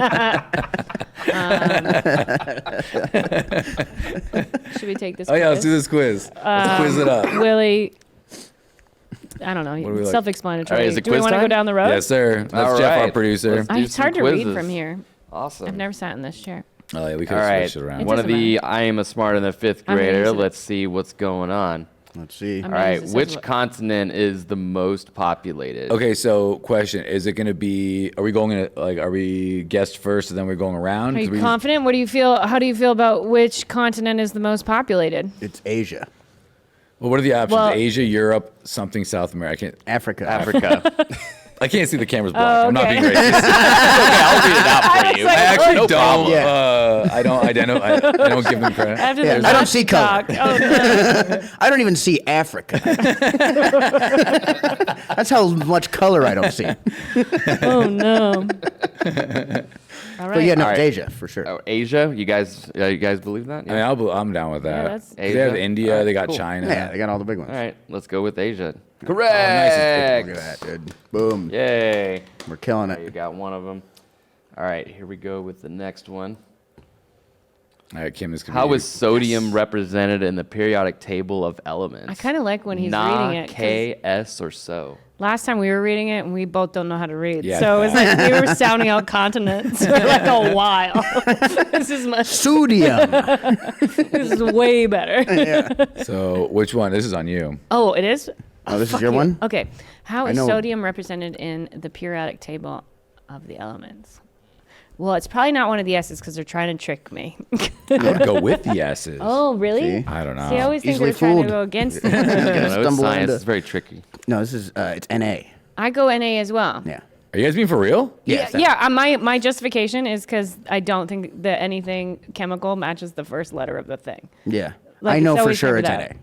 Should we take this? Oh yeah, let's quiz? do this quiz. Let's quiz it up. Willie. I don't know. do we like? Self-explanatory. All right, is it Do we quiz want to go time? down the road? Yes, sir. That's All Jeff, our right. producer. Let's do It's hard to some read quizzes. from here. Awesome. I've never sat in this chair. Oh yeah, we could All have right. switched it around. One of doesn't the I am a smarter than fifth I'm gonna grader. use it. Let's see what's going on. Let's see. I'm All gonna right. use this as Which what- continent is the most populated? Okay, so question: is it going to be? Are we going to like? Are we guest first and then we're going around? Are 'Cause you we- confident? What do you feel? How do you feel about which continent is the most populated? It's Asia. Well, what are the options? Well- Asia, Europe, something South America. Africa. Africa. I can't see the camera's blocked. I'm not okay. being racist. I'll read it out for you. I actually No don't. problem. I don't. I don't give them credit. After Yeah, the I don't Nazi see color. talk. Oh, no. I don't even see Africa. That's how much color I don't see. Oh, no. All right. But yeah, no, All it's right. Asia for sure. Oh, Asia. You guys believe that? I mean, I'm down with that. that's- they have Asia? India. All right, they got cool. China. Yeah, they got all the big ones. All right. Let's go with Asia. Look Correct. at that, dude. Boom. Yay. We're killing You it. got one of them. All right. Here we go with the next one. All right, Kim, this could How be is sodium represented in the periodic table of elements? I kind of like when he's Na, reading it. 'cause K, S, or so? last time we were reading it, and we both don't know how to read. Yeah. So it's like we were sounding out continents for like a while. This is much. Sodium. This is way better. So which one? This is on you. Oh, it is? Oh, this is Fuck your you. one? Okay. How I is know- sodium represented in the periodic table of the elements? Well, it's probably not one of the S's because they're trying to trick me. I would go with the S's. Oh, really? See? I don't know. See, I always think Easily they're trying fooled. to go against it. I don't know, it's Stumble science. into- It's very tricky. No, this is it's Na. I go NA as well. Yeah. Are you guys being for real? Yes, Yeah. My justification is because I don't think that anything chemical matches the first letter of the thing. Yeah. Like, I know it's for always sure never it's that. Na.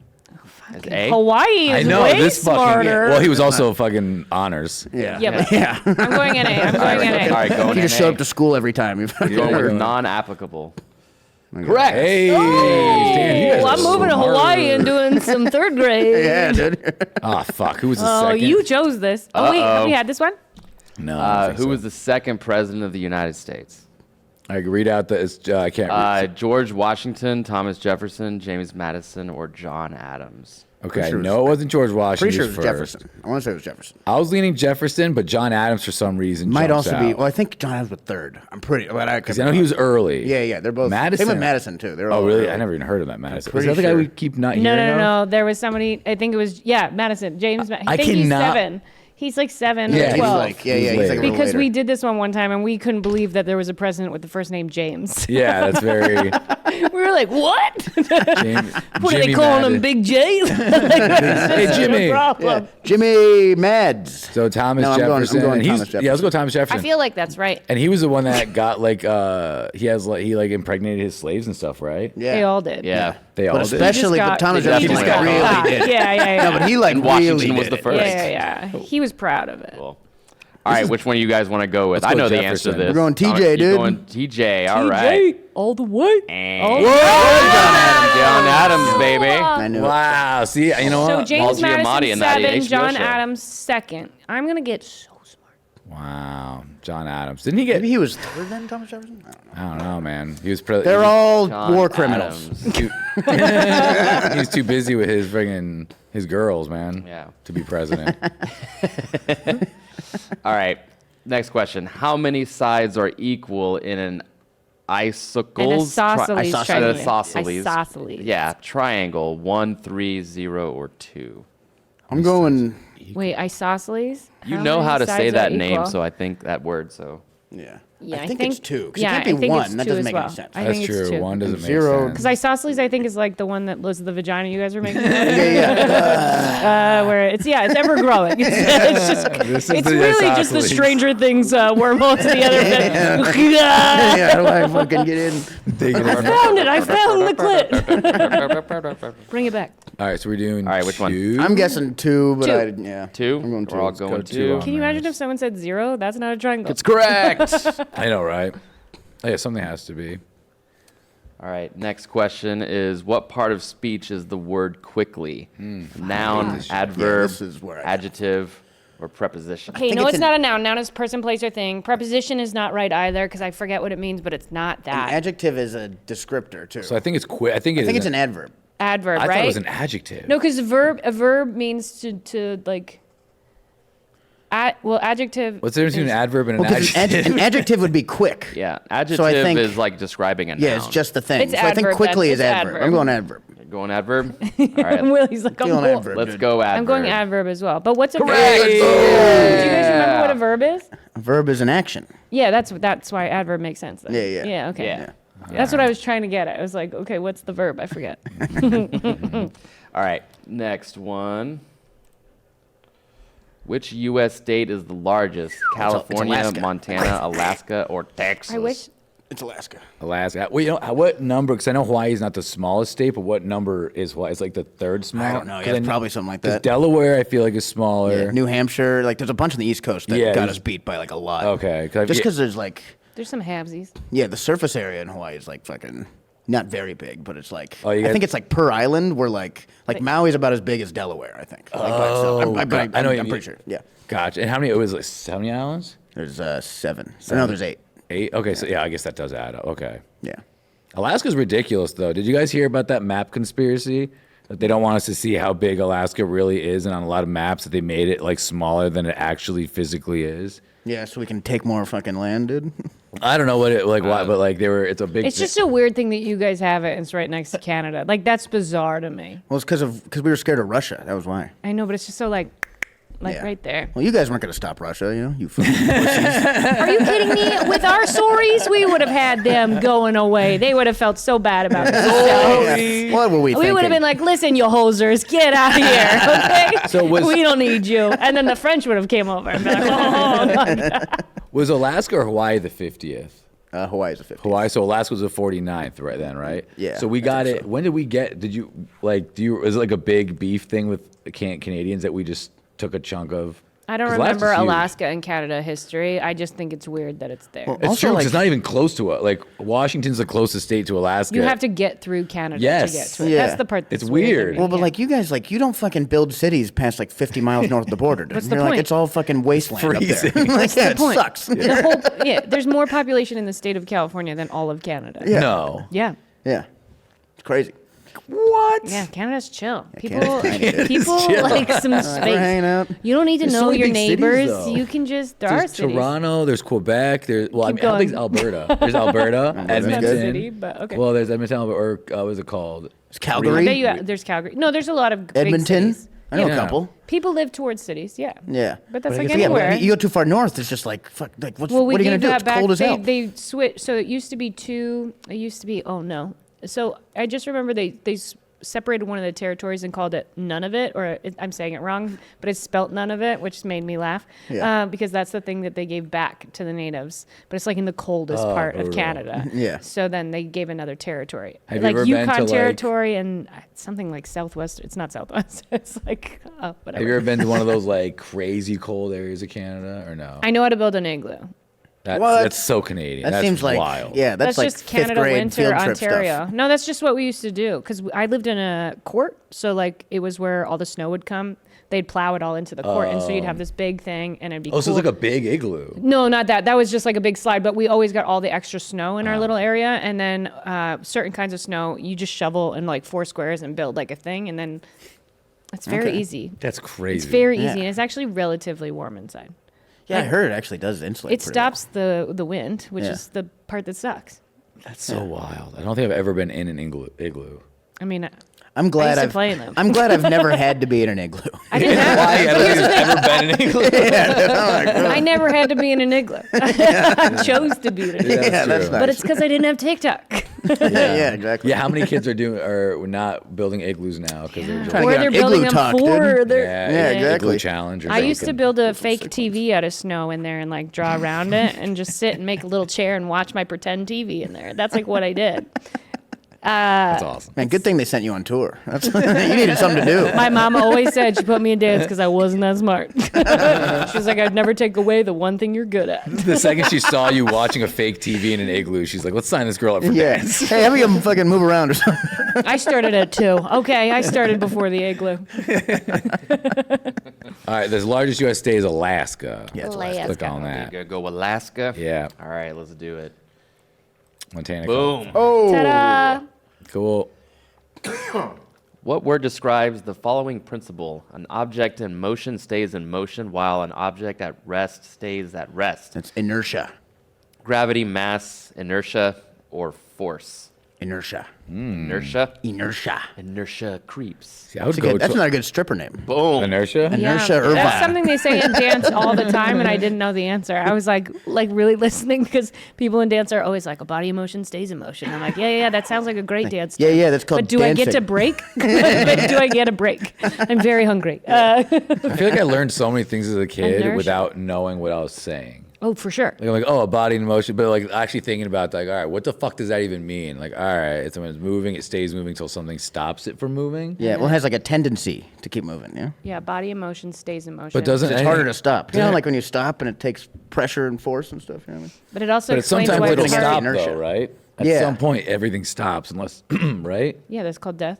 It's A? Hawaii I is know way this smarter. Well, he was also fucking honors. Yeah. Yeah, but yeah. I'm going NA. I'm going All NA. right, going You just NA. show up to school every time. Going with non-applicable. Correct. Hey, Dan, you guys Oh, are I'm moving to smart. Hawaii and doing some third grade. Yeah, dude. Ah, fuck. Who was the Oh, second? you chose this. Oh, wait. Have we had this one? No. I don't think Who so. was the second president of the United States? I can read out the. I can't read. George Washington, Thomas Jefferson, James Madison, or John Adams? Okay, sure it no, it wasn't George Washington. Pretty sure he it was first. Jefferson. I want to say it was Jefferson. I was leaning Jefferson, but John Adams for some reason Might jumps also be. out. Well, I think John Adams was third. I'm pretty. But I could I know he was early. Yeah, yeah. They're both. Madison. Same with Madison too. They're all Oh, really? early. I never even heard of that Madison. Is pretty that the guy sure. we keep not No, hearing no. of? There was somebody, I think it was, Madison. James Madison. I I think he's cannot- 7. He's like 7 Yeah, or he's 12. like yeah. He's He's like a later. little because later. we did this one time and we couldn't believe that there was a president with the first name James. Yeah, that's very. We were like, what? James, What are they Jimmy calling Madden. him, Big J? Hey, Jimmy. Problem. Jimmy Mads. So Thomas No, I'm going Jefferson. Thomas and he's- Jefferson. Yeah, let's go Thomas Jefferson. I feel like that's right. and he was the one that got like he impregnated his slaves and stuff, right? Yeah. They all did. Yeah. They all But did. especially, He just but Thomas got- Jefferson he just got really Ah, did. yeah. No, but he like And Washington really was did the it. first. Yeah. He was proud of it. Cool. All right, which one do you guys want to go with? Let's I go know the Jefferson. answer to this. We're going TJ, You're dude. going TJ. All right. all the way. And Oh. John Adams, baby. I knew it. Wow. See, you know So what? James Paul Giamatti Madison in that 7, HBO John show. Adams 2nd. I'm gonna get so smart. Wow. John Adams. Didn't he get? Maybe he was third then, Thomas Jefferson? I don't know. I don't know, man. He was. They're all John war criminals. Adams. He's too busy with his friggin' his girls, man. Yeah. To be president. All right. Next question. How many sides are equal in an isosceles? isosceles triangle. Isosceles. Isosceles. Yeah. Triangle. 1, 3, 0, or 2. I'm going. Wait, isosceles? You know how many to say sides are that name, equal? so I think that word. So Yeah. Yeah, I think it's 2. Because yeah, it I can't be think 1. it's That 2 doesn't as make well. any sense. I That's think it's true. 2. One doesn't make Zero. sense. Because isosceles, I think, is like the one that was the vagina you guys were making. Yeah. Where it's ever growing. It's just This is it's the really just the isosceles. Stranger Things wormhole to the other bit. Yeah, how do I fucking get in? Taking it. I found the clit. Bring it back. All right, so we're doing. All right, which one? 2? I'm guessing 2, but 2. yeah. 2. I'm going 2. We're all Let's going go 2. 2 on Can you imagine Nice. if someone said 0? That's not a triangle. It's correct. I know, right? Oh, yeah, something has to be. All right. Next question is: what part of speech is the word quickly? Noun, this shit. adverb, this is where I- adjective, or preposition? Okay, think no, it's it's an- not a noun. Noun is person, place, or thing. Preposition is not right either because I forget what it means, but it's not An that. adjective is a descriptor, too. So I think it's quick. I think I think it's an adverb. Adverb, I right? thought it was an adjective. No, because a verb means to like. Adjective. What's the difference between an adverb and an Well, 'cause adjective? an adjective would be quick. Yeah, adjective think- is like describing a noun. Yeah, it's just the thing. It's so I think adverb, quickly then. is It's adverb. adverb. I'm going adverb. You're going adverb. All right. Willie's like, I'm Feeling cool. adverb. Let's dude. go adverb. I'm going adverb as well. But what's a Correct. verb? Do you guys remember what a verb is? A verb is an action. Yeah, that's why adverb makes sense. Then. Yeah, yeah. Yeah, okay. Yeah. That's what I was trying to get at. I was like, okay, what's the verb? I forget. All right. Next one. Which U.S. state is the largest? California, Alaska. Montana, Alaska, or Texas? I wish. It's Alaska. Alaska. Well, you know what number? Because I know Hawaii is not the smallest state, but what number is Hawaii? It's like the third small. I don't know. Yeah, it's probably something like that. Delaware, I feel like is smaller. Yeah, New Hampshire, like there's a bunch on the East Coast that Yeah, got there's- us beat by like a lot. Okay, Just because there's like, There's some halvesies. yeah, the surface area in Hawaii is like fucking not very big, but it's like Oh, you I guys- think it's like per island. We're like Maui's about as big as Delaware. I think. Like, by itself. Oh, I'm I know what you I'm mean. pretty sure. Yeah. Gotcha. And how many? It was like 70 islands. There's 7. No, there's 8. 8. Okay, so yeah, I guess that does add up. Okay. Yeah. Alaska's ridiculous, though. Did you guys hear about that map conspiracy? That they don't want us to see how big Alaska really is, and on a lot of maps that they made it like smaller than it actually physically is. Yeah, so we can take more fucking land, dude. I don't know what it like, why, but like it's a big. It's just a weird thing that you guys have it and it's right next to Canada. Like, that's bizarre to me. Well, it's because we were scared of Russia. That was why. I know, but it's just so like Yeah. right there. Well, you guys weren't going to stop Russia, you know? You fucking pussies. Are you kidding me? With our stories, we would have had them going away. They would have felt so bad about themselves. Yeah. What were we thinking? We would have been like, listen, you hosers, get out of here, okay? So we don't need you. And then the French would have came over and been like, oh, Was Alaska or Hawaii the 50th? Hawaii's a 50. Hawaii, so Alaska was the 49th right then, right? Yeah, So we I got think it. so. When did we get? Did you like? Is it like a big beef thing with the Canadians that we just took a chunk of? I don't 'Cause remember Alaska's huge. Alaska and Canada history. I just think it's weird that it's there. Well, It's Also, true 'cause like- it's not even close to it. Like Washington's the closest state to Alaska. You have to get through Canada Yes. to get to it. Yeah. That's the part that's It's weird. to weird. me. Well, but Yeah. like you guys, like you don't fucking build cities past like 50 miles north of the border. Dude. What's the You're like point? it's all fucking wasteland up there. Freezing. Like, yeah, it point? sucks. The whole, there's more population in the state of California than all of Canada. Yeah. No. Yeah. Yeah, it's crazy. What? Yeah, Canada's chill. People, Canada's people chill. like some We're space. hanging out. You don't need to There's so know many your big cities, neighbors. though. You can just there are There's cities. Toronto. There's Quebec. There's Keep how big's going. Alberta? There's Alberta, It's not a Edmonton. city, but okay. Well, there's Edmonton, or what was it called? It's I Calgary, bet you there's Calgary. No, there's a lot of big Edmonton. cities. I know Yeah. a couple. People live towards cities. Yeah. Yeah, But that's But I like guess- Yeah, anywhere. but you go too far north, it's just like fuck. Like what's Well, we what are you gave gonna do? that It's back. cold as hell. They switched. So it used to be two. It used to be. Oh no. So I just remember they separated one of the territories and called it Nunavut, or I'm saying it wrong, but it's spelt Nunavut, which made me laugh. Yeah. Because that's the thing that they gave back to the natives, but it's like in the coldest part of brutal. Canada. Yeah. So then they gave another territory, Have you like ever been Yukon to, like- territory and something like Southwest. It's not Southwest. It's like whatever. Have you ever been to one of those like crazy cold areas of Canada or no? I know how to build an igloo. That's so Canadian. that That's seems like wild. yeah, that's like just fifth Canada grade winter, field trip Ontario. stuff. No, that's just what we used to do because I lived in a court, so like it was where all the snow would come. They'd plow it all into the court, and so you'd have this big thing, and it'd be. Oh, cool. so it's like a big igloo. No, not that. That was just like a big slide, but we always got all the extra snow in our little area, and then certain kinds of snow you just shovel in like 4 squares and build like a thing, and then it's very Okay. easy. That's crazy. It's very easy, Yeah. and it's actually relatively warm inside. Yeah, I heard it actually does insulate. It pretty stops the wind, which Yeah. is the part that sucks. That's so wild. I don't think I've ever been in an igloo. I mean, well. I'm glad used to I've play in them. I'm glad I've never had to be in an igloo. I didn't have. Why? I don't think I've ever been in an igloo. I never had to be in an igloo. I chose to be in an igloo. Yeah, that's true. nice. But it's because I didn't have TikTok. yeah, exactly. Yeah, how many kids are not building igloos now because they're Trying to Or get they're on building Igloo them Talk, for dude. their. Yeah, igloo exactly. challenge. Or I used to something. build a fake TV out of snow in there and like draw around it and just sit and make a little chair and watch my pretend TV in there. That's like what I did. That's awesome. Man, good thing they sent you on tour. That's, you needed something to do. My mom always said she put me in dance because I wasn't that smart. She was like, I'd never take away the one thing you're good at. The second she saw you watching a fake TV in an igloo, she's like, "Let's sign this girl up for Yeah. dance." Hey, have you fucking move around or something? I started at 2. Okay, I started before the igloo. All right, the largest U.S. state is Alaska. Yeah, it's Alaska. Click on You're that. gonna go Alaska. Yeah, All right, let's do it. Montana. Boom. Oh. Ta-da! Cool. What word describes the following principle? An object in motion stays in motion, while an object at rest stays at rest. It's inertia. Gravity, mass, inertia, or force. Inertia. Inertia. Inertia. Inertia creeps. See, I would That's, go that's to not a good stripper name. Boom. inertia. Inertia Yeah, Irvine. that's something they say in dance all the time, and I didn't know the answer. I was like really listening because people in dance are always like, a body in motion stays in motion. I'm like, yeah, that sounds like a great dance. Yeah, term. yeah, that's called But do I get to dancing. break? Do I get a break? I'm very hungry. I feel like I learned so many things as a kid Inertia. without knowing what I was saying. Oh, for sure. Like, I'm like, oh, a body in motion, but like actually thinking about like, all right, what the fuck does that even mean? Like, all right, it's when it's moving, it stays moving until something stops it from moving. Yeah, well, it has like a tendency to keep moving, yeah? Yeah, body in motion stays in motion. But doesn't It's any- harder to stop. You know, Yeah. like when you stop and it takes pressure and force and stuff, you know what I mean? But it also But explains sometimes why it'll it's gonna get stop inertia. though, right? At Yeah. some point, everything stops unless, right? Yeah, that's called death.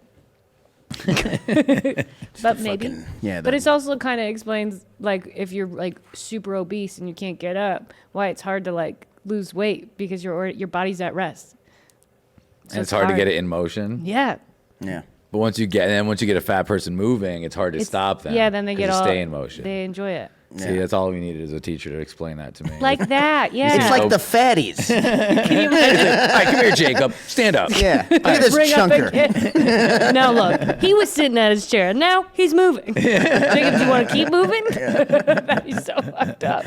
But maybe. Fucking, yeah, But it's also kind of explains like if you're like super obese and you can't get up, why it's hard to like lose weight because your body's at rest. So And it's hard to get it in motion. Yeah. Yeah. But once you get a fat person moving, it's hard to stop them. Yeah, then they 'cause get you all stay in motion. They enjoy it. See, that's all we needed is a teacher to explain that to me. Like that, yeah. It's like the fatties. Can you imagine? All right, come here, Jacob. Stand up. Yeah. Look at this Bring up a chunker. kid. Now look, he was sitting at his chair. Now he's moving. Jacob, do you want to keep moving? That'd be so fucked up.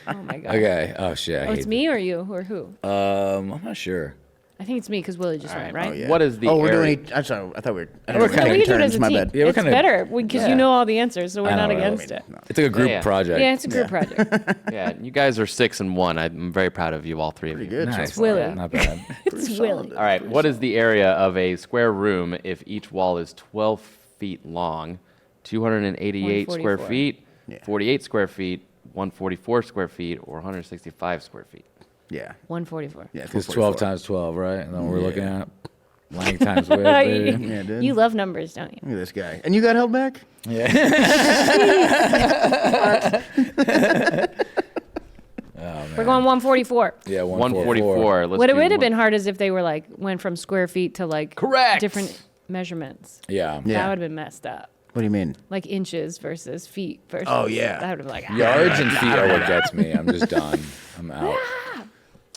Oh my god. Okay. Oh shit. I Oh, it's hate me or you or who? I'm not sure. I think it's me because Willie just went, right? Oh, yeah. What is the Oh, we're area? doing. I'm sorry. I thought we were. I We're were kinda- No, we can do it turns. as a My team. bad. Yeah, we're It's kinda- better because you know all the answers, so we're I not know, against it. It's like a group Yeah. project. Yeah, it's a group project. Yeah, you guys are 6-1. I'm very proud of you, all three of you. Good. Nice. So Willie. Not bad. It's Willie. All right, what is the area of a square room if each wall is 12 feet long, 288 square 144. feet, Yeah. 48 square feet, 144 square feet, or 165 square feet? Yeah. 144. Yeah. It's 12 times 12, right? And then we're looking at length times width, baby. Yeah, dude. You love numbers, don't you? Look at this guy. And you got held back? Yeah. We're going 144. Yeah, 144. Let's What it do would have one- been hard is if they were like went from square feet to like Correct. different measurements. Yeah. Yeah. That would have been messed up. What do you mean? Like inches versus feet versus. Oh, yeah. That would have been like. Yards and feet are what gets me. I'm just done. I'm out.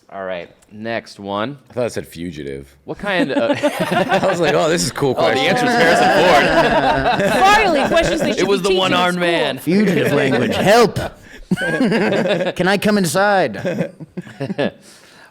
All right, next one. I thought it said fugitive. What kind of... I was like, oh, this is a cool the question. answer is Harrison Ford. Finally, questions they should It was be the teaching in one-armed school. man. Fugitive language. Help. Can I come inside?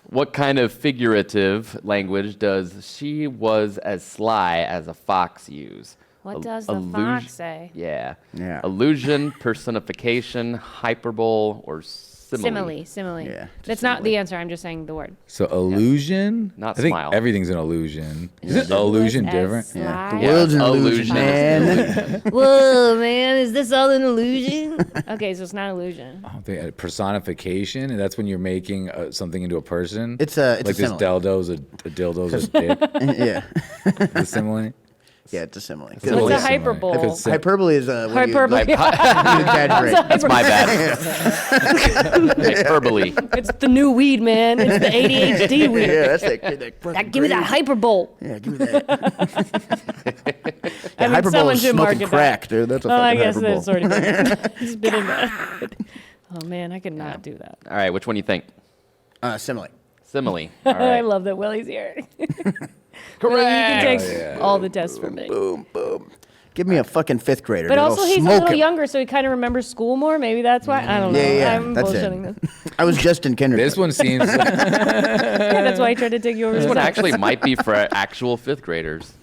What kind of figurative language does "she was as sly as a fox" use? What Al- does the allusion- fox say? Yeah. Yeah. Illusion, personification, hyperbole, or simile. Simile. Yeah, That's not the answer. I'm just saying the word. So illusion? Not I think smile. everything's an illusion. Is illusion Was different? as Yeah. sly. The world's an illusion, Illusion is man. Whoa, man, is this all an illusion? Okay, so it's not illusion. I don't think personification, and that's when you're making something into a person. It's a like this simile. dildo's a dildo's a dick. Yeah. The simile. Yeah, it's a simile. What's Simile. a hyperbole? If it's sim- Hyperbole is when Hyperbole. You exaggerate. That's my bad. Hyperbole. It's the new weed, man. It's the ADHD weed. Yeah, that's that. Give me that hyperbole. Yeah, give me that. I mean, hyperbole someone is should smoking market crack, that. dude. That's a Oh, I fucking guess hyperbole. that's already been. It's been in that. Oh man, I could not do that. All right, which one do you think? Simile. Simile. All I right. love that Willie's here. Correct. You can take yeah. all the tests for me. Boom, boom. Give me a fucking fifth grader. But dude. also, I'll he's a smoke little him. younger, so he kind of remembers school more. Maybe that's why. I don't know. Yeah, I'm that's bullshitting it. this. I was just in kindergarten. This one seems. Yeah, that's why he tried to take you over. This his one head. actually might be for actual fifth graders.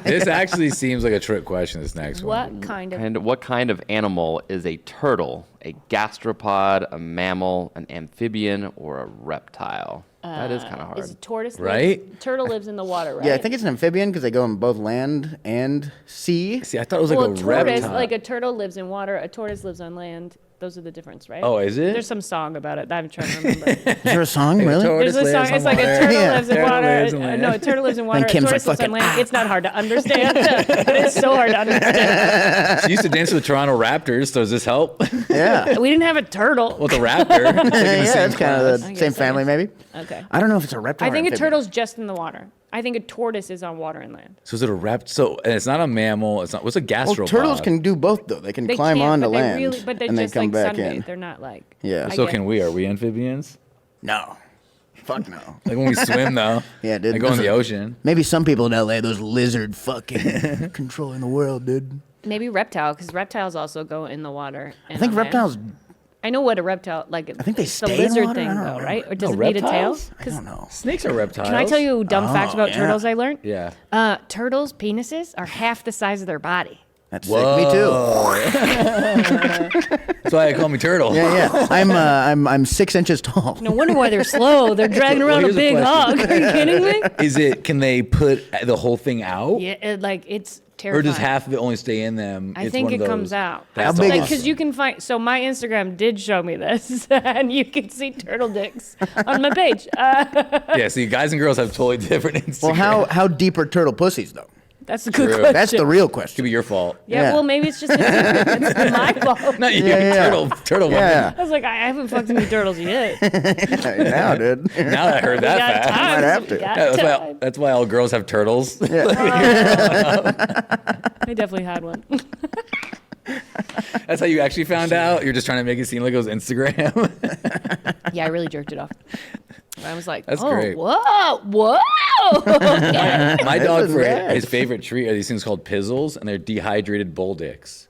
This actually seems like a trick question. This next one. What kind of? And what kind of animal is a turtle? A gastropod, a mammal, an amphibian, or a reptile? That is kind of hard. Is a tortoise Right? Turtle lives in the water, right? Yeah, I think it's an amphibian because they go in both land and sea. See, I thought it was like Well, a tortoise, reptile. like a turtle lives in water. A tortoise lives on land. Those are the difference, right? Oh, is it? There's some song about it. I'm trying to remember. Is there a song, really? There's a song. It's like a turtle Yeah. lives in Turtle water. lives in land. No, a turtle lives in water. A Kim's tortoise like, lives on fucking, land. It's not hard to understand. But it's so hard to understand. She used to dance with the Toronto Raptors. So does this help? Yeah. We didn't have a turtle. Well, the raptor. Yeah, it's kind of I the guess same that family, maybe. Okay. I don't know if it's a reptile. I or think a amphibian. turtle's just in the water. I think a tortoise is on water and land. So is it a reptile? So and it's not a mammal. It's not. What's a gastropod? Well, turtles can do both, though. They can They climb can't, onto but they land really, but they're and then just come like back sunbathe. in. They're not like. Yeah. I So get- can we? Are we amphibians? No. Fuck no. Like when we swim, though. Yeah, dude. I go in the Those are- ocean. Maybe some people in LA, those lizard fucking controlling the world, dude. Maybe reptile, because reptiles also go in the water. I think reptiles. I know what a reptile like. I think they the stay in lizard water? thing I don't though, know. right? Or does No, it need a tail? reptiles? I don't know. Snakes are reptiles. Can I tell you dumb facts about yeah. turtles I learned? Yeah. Turtles' penises are half the size of their body. That's sick. Me too. That's why they call me turtle. Yeah. I'm 6 inches tall. No wonder why they're slow. They're dragging around a here's a big question. hog. Are you kidding me? Is it? Can they put the whole thing out? Yeah, it's Or terrifying. does half of it only stay in them? I It's think one of it comes those- out. That's big Like, is- because you can find. So my Instagram did show me this, and you can see turtle dicks on my page. Yeah. See, guys and girls have totally different Instagrams. Well, how deep are turtle pussies though? That's a good True. question. That's the real Could question. be your fault. Yeah, Yeah. well, maybe it's just it's my fault. Not you, Yeah. turtle Yeah. I was like, I haven't fucked any turtles yet. Now, dude. woman. Now that I heard that Got fact. time. Might have to. We got Yeah, time. that's why all girls have turtles. I definitely had one. That's how you actually found out. You're just trying to make it seem like it was Instagram. Yeah, I really jerked it off. I was like, That's oh, great. whoa. Yeah. My dog, is for rad. his favorite treat are these things called pizzles, and they're dehydrated bull dicks.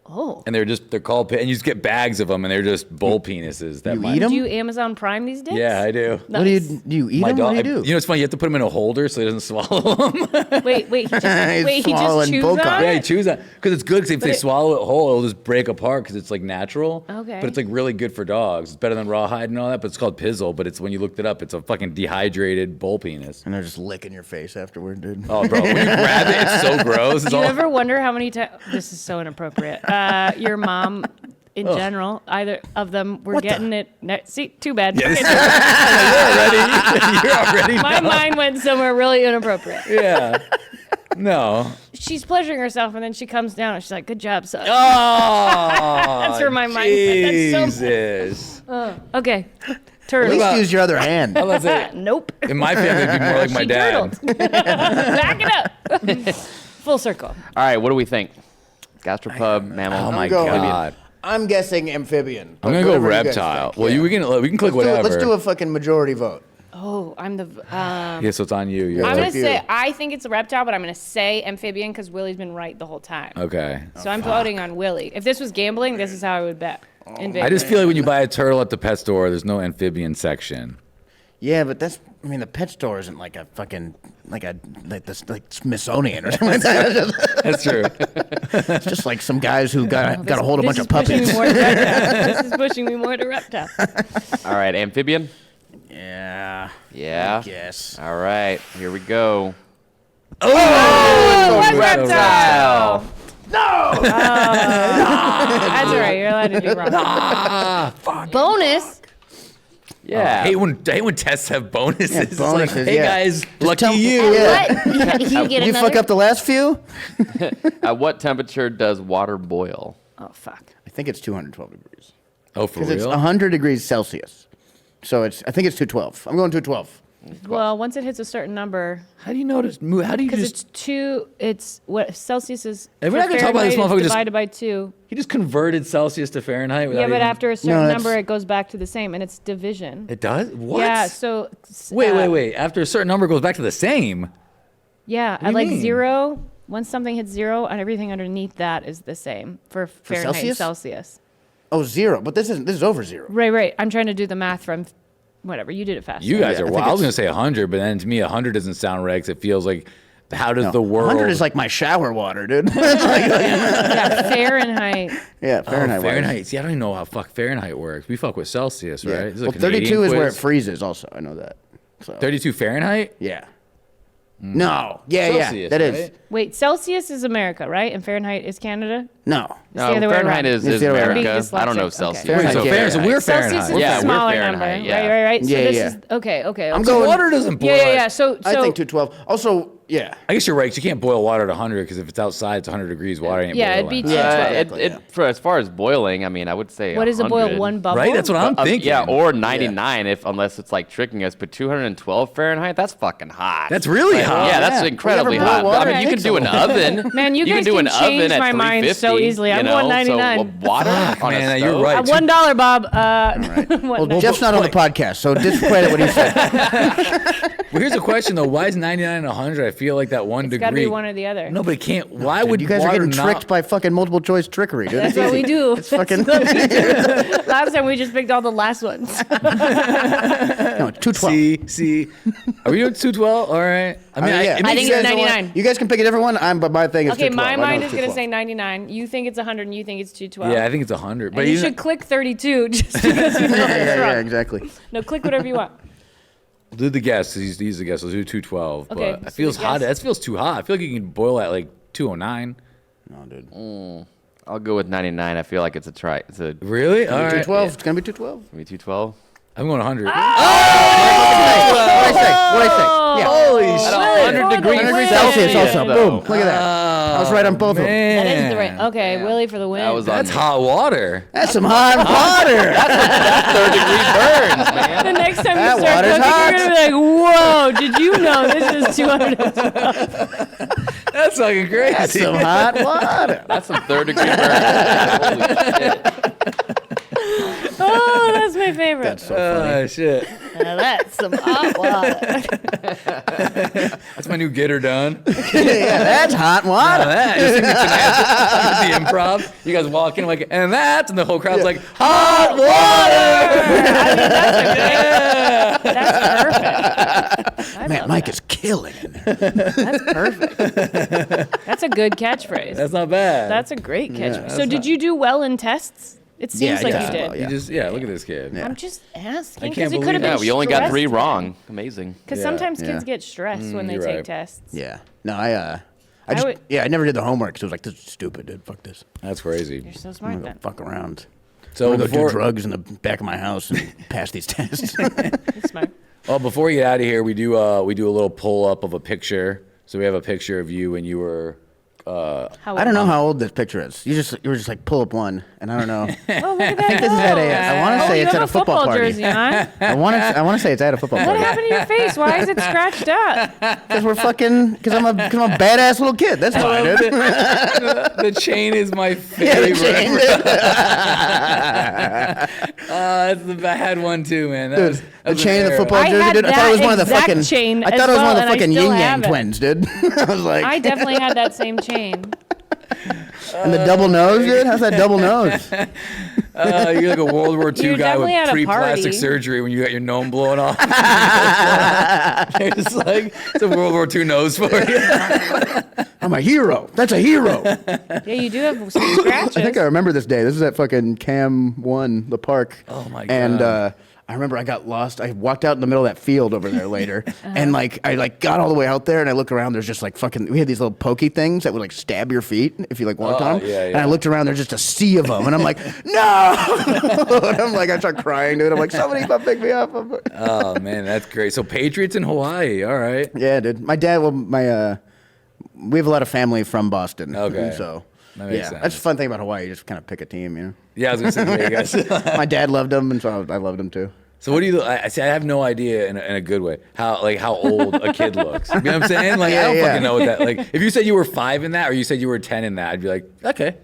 Oh. And they're called, and you just get bags of them, and they're just bull penises. That You my- eat 'em? Do you Amazon Prime these days? Yeah, I do. What do you eat My them? dog, What do you do? you know, it's funny. You have to put him in a holder so he doesn't swallow them. Wait, he just swallowing chews bull on cock. Yeah, he it? chews that because it's good. Because if But they it- swallow it whole, it'll just break apart because it's like natural. Okay. But it's like really good for dogs. It's better than rawhide and all that. But it's called pizzle. But it's when you looked it up, it's a fucking dehydrated bull penis. And they're just licking your face afterward, dude. Oh, bro, when you grab it, it's so gross. It's Do you all, ever wonder how many times, this is so inappropriate, your mom in general, either of them were What the- getting it, see, too bad. Yeah, Okay, you're already. my mind went somewhere really inappropriate. Yeah. No. She's pleasuring herself, and then she comes down, and she's like, good job, son. Oh, That's where my mind went. That's so Jesus. Okay, At turtle. least about- use your other hand. Let's say, Nope. in my family, it'd be more like my She dad. turtled. Back it up. Full circle. All right, what do we think? Gastropub, mammal. Oh my going- God. I'm guessing amphibian. I'm gonna go reptile. Well, we can click whatever. Let's do a fucking majority vote. Oh, I'm the. Yeah, so it's on you. You're I'm like- gonna say I think it's a reptile, but I'm gonna say amphibian because Willie's been right the whole time. Okay. So I'm voting on Willie. If this was gambling, this is how I would bet. In I Vegas. just feel like when you buy a turtle at the pet store, there's no amphibian section. Yeah, but the pet store isn't like a fucking like Smithsonian or something like that. That's true. It's just like some guys who got a hold of a bunch This of is pushing me puppies. more to reptile. This is pushing me more to reptile. All right, amphibian. Yeah. Yeah. Yes. All right, here we go. Oh, one reptile. reptile. No. That's all right. You're allowed to be wrong. Bonus. Yeah. I hate when tests have bonuses. Yeah, It's bonuses, like, hey yeah. guys, lucky tell- you. Yeah. What? You get You another? fuck up the last few? At what temperature does water boil? Oh fuck. I think it's 212 degrees. Oh, for Because it's real? 100 degrees Celsius. So I think it's 212. I'm going 212. Well, once it hits a certain number, How do you notice? How do you because just? it's what Celsius is. If we're for not gonna talk about this Fahrenheit, motherfucker it's just- divided by 2. He just converted Celsius to Fahrenheit. Yeah, without but even- after a certain that's- number, it goes back to the same, and it's division. It does. What? Yeah. So. Wait. After a certain number, it goes back to the same. Yeah, do at you like mean? 0, once something hits 0, and everything underneath that is the same for Fahrenheit and Celsius? Celsius. Oh, 0. But this is over 0. Right. I'm trying to do the math from whatever. You did it fast. You guys Yeah, are. I Well, think I was it's- gonna say 100, but then to me 100 doesn't sound right because it feels like, how does the world? 100 is like my shower water, dude. Yeah, Fahrenheit. Yeah, Oh, Fahrenheit. Fahrenheit. See, I don't even know how Fahrenheit works. We fuck with Celsius, Yeah. right? This is a Well, 32 Canadian is where it quiz. freezes. Also, I know that. So 32 Fahrenheit. yeah. No. Yeah. Celsius, That is. right? Wait, Celsius is America, right? And Fahrenheit is Canada? No. the other way Fahrenheit around. is It's the other way around. America. Being I don't know dyslexic. Celsius. Okay. Fahrenheit, So, yeah, Fahrenheit, so yeah. we're Celsius Fahrenheit. is Yeah, the we're smaller Fahrenheit, number. yeah. Right. So Yeah, this yeah. is okay. I'm So going- Water doesn't boil. Yeah. So I think 212. Also, yeah. I guess you're right. 'Cause you can't boil water at 100 because if it's outside, it's 100 degrees. Water ain't Yeah, boiling. it'd be Yeah. For as far as boiling, I mean, I would say what is a boil? 100. One bubble? Right? That's what I'm thinking. Yeah, or 99 if unless it's like tricking us. But 212 Fahrenheit, that's fucking hot. That's really hot. Yeah, that's Yeah. incredibly You ever boil hot. water? I mean, you I can think do an so. oven. Man, you guys can do can an change oven at my mind 350, so easily. I'm you know? going 99. So water on man, a you're stove? right. $1, Bob. Well, Jeff's not on the podcast, so discredit what he said. Well, here's a question though. Why is 99 and 100? I feel like that one It's degree. got to be one or the other. No, but it can't. Why would You guys are water getting not- tricked by fucking multiple choice trickery, dude. That's what we do. It's fucking Last time we just picked all the last ones. no, 212. See. Are we doing 212? All right. I mean, yeah. it I makes think it's sense. 99. You guys can pick a different one. But my thing is Okay, 212. my I know mind it's is going to 212. say 99. You think it's 100 and you think it's 212. Yeah, I think it's 100. But And you even- should click 32 just because you know it's Yeah, wrong. exactly. No, click whatever you want. We'll do the guess. He's the guess. Let's do 212. Okay, But it so feels the hot. guess. That feels too hot. I feel like you can boil at like 209. No, dude. I'll go with 99. I feel like it's a try. It's a Really? All right. 212. It's gonna be 212. maybe 212. I'm going 100. What'd I say? Yeah. Holy Really? shit. 100 degrees For the win. Celsius also. Yeah. Boom. Look at that. I was right on both of them. That is the Man. right. Okay, Willie for the win. That was That's hot water. That's some hot water. third degree burns, man. the next time That you start water's cooking, hot. you're gonna be like, "Whoa! Did you know this is 212?" That's fucking crazy. That's some hot water. That's some third degree burns. Holy shit. Oh, that's my favorite. That's so funny. Shit. Now that's some hot water. That's my new get her done. Yeah, that's hot water. That. Just think it's the improv. You guys walk in like, and that's, and the whole crowd's like, hot water. That's perfect. I Man, love Mike that. is killing in there. That's perfect. That's a good catchphrase. That's not bad. That's a great catchphrase. So did you do well in tests? It seems like you did. well, You just, look at this kid. Yeah. I'm just asking I because can't it could have believe been. Yeah, we only got 3 stressed. wrong. Amazing. Because Yeah. sometimes Yeah. kids get stressed when they you're take right. tests. Yeah. No, I just, would- I never did the homework because it was like, this is stupid, dude. Fuck this. That's crazy. You're so I'm smart gonna then. go fuck around. So I'm gonna go do before, drugs in the back of my house and pass these tests. You're smart. well, before we get out of here, we do a little pull up of a picture. So we have a picture of you when you were. How I don't know how old this picture is. You were just like pull up one, and I don't know. Oh, look at that. I think this is at a. I want to say you it's have at a football party. jersey on. I want to say it's at a football What party. happened to your face? Why is it scratched up? Because I'm a badass little kid. That's why, dude. The chain is my favorite. I had one too, man. That was, The chain of the football I jersey, had dude. I thought it was that one of the exact fucking. chain I as thought it was well, one of and the I fucking still yin yang have it. twins, dude. I was like, I definitely had that same chain. and the double nose, dude. How's that double nose? you're like a World War II You guy with definitely had a pre-plastic party. surgery when you got your gnome blown off. It's like it's a World War II nose for you. I'm a hero. That's a hero. Yeah, you do have some scratches. I think I remember this day. This is at fucking Cam 1, the park. Oh, my And God. I remember I got lost. I walked out in the middle of that field over there later, and like I like got all the way out there, and I looked around. There's just like fucking. We had these little pokey things that would like stab your feet if you like walked on them. yeah, And I yeah. looked around. There's just a sea of them, and I'm like, no. And I'm like, I start crying, dude. I'm like, somebody come pick me up. Oh man, that's great. So Patriots in Hawaii. All right. Yeah, dude. My dad. Well, we have a lot of family from Boston. Okay. So. That makes Yeah, sense. that's the fun thing about Hawaii. You just kind of pick a team, you know. Yeah, I was gonna say yeah, you guys. My dad loved them, and so I loved them too. So what do you? I see. I have no idea in a good way how old a kid looks. You know what I'm saying? Like I don't Yeah. fucking know what that. Like if you said you were 5 in that, or you said you were 10 in that, I'd be like, okay.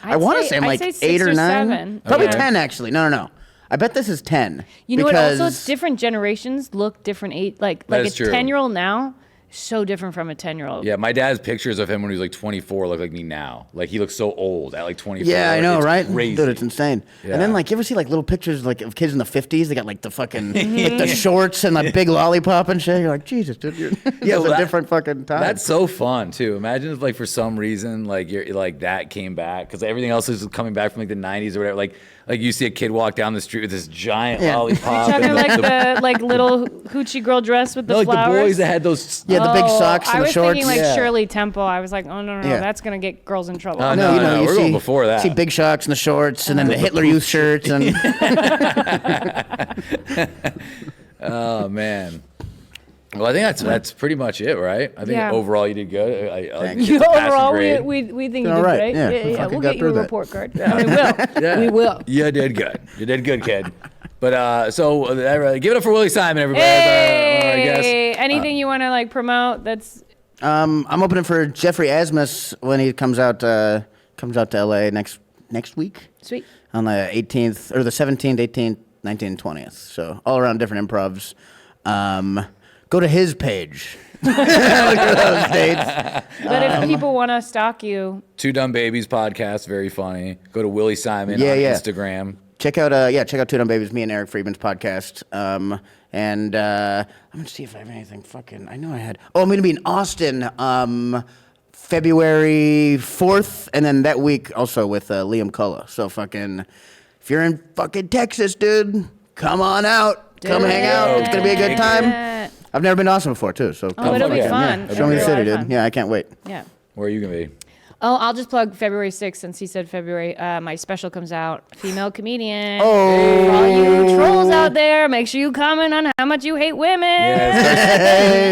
I want to say I'm I'd like say 6 8 or 9. 7. Probably Okay. 10 actually. No. I bet this is 10. You know what? Also, because- it's different generations look different age. Like is a true. 10-year-old now, so different from a 10-year-old. Yeah, my dad's pictures of him when he was like 24 look like me now. Like he looks so old at like 24. Yeah, I know, It's right? Crazy. Dude, it's insane. Yeah. And then like you ever see like little pictures like of kids in the 50s? They got like the fucking like the shorts and the big lollipop and shit. You're like, Jesus, dude, you have a that- different fucking time. That's so fun too. Imagine if like for some reason like you're like that came back because everything else is coming back from like the 90s or whatever. Like you see a kid walk down the street with this giant Yeah. lollipop. Talking and like the like little hoochie girl dress with the no, like flowers. the boys that had those. yeah, the big Oh, socks and I the was shorts. thinking like Yeah. Shirley Temple. I was like, oh no, Yeah. that's gonna get girls in trouble. No, No, no, you we're see, going before that. See big shocks and the shorts, and then the Hitler Youth shirts, and Oh man. Well, I think that's pretty much it, right? I think Yeah. overall you did good. I Thanks. it's a passing Overall, grade. we think you All did right. great. Yeah, we Yeah. fucking We'll got get you a through that. report card. We will. Yeah. We will. You did good. You did good, kid. But give it up for Willie Simon, everybody. I guess. Hey, anything you want to like promote? That's I'm opening for Jeffrey Asmus when he comes out to LA next week. sweet. On the 18th or the 17th, 18th, 19th, and 20th. So all around different improvs. Go to his page. Look for those dates. But if people want to stalk you, Two Dumb Babies podcast, very funny. Go to Willie Simon Yeah, on yeah. Instagram. Check out Two Dumb Babies, me and Eric Friedman's podcast. And I'm gonna see if I have anything fucking. I know I had. Oh, I'm gonna be in Austin, February 4th, and then that week also with Liam Cullen. So fucking, if you're in fucking Texas, dude, come on out. Come hang out. It's gonna be a good time. I've never been to Austin before too, so come it'll be fucking, fun. Yeah. It'll Show me be the a city, lot of dude. fun. Yeah, I can't wait. yeah. Where are you gonna be? Oh, I'll just plug February 6th since he said February. My special comes out. Female comedian. Oh. For all you trolls out there, make sure you comment on how much you hate women.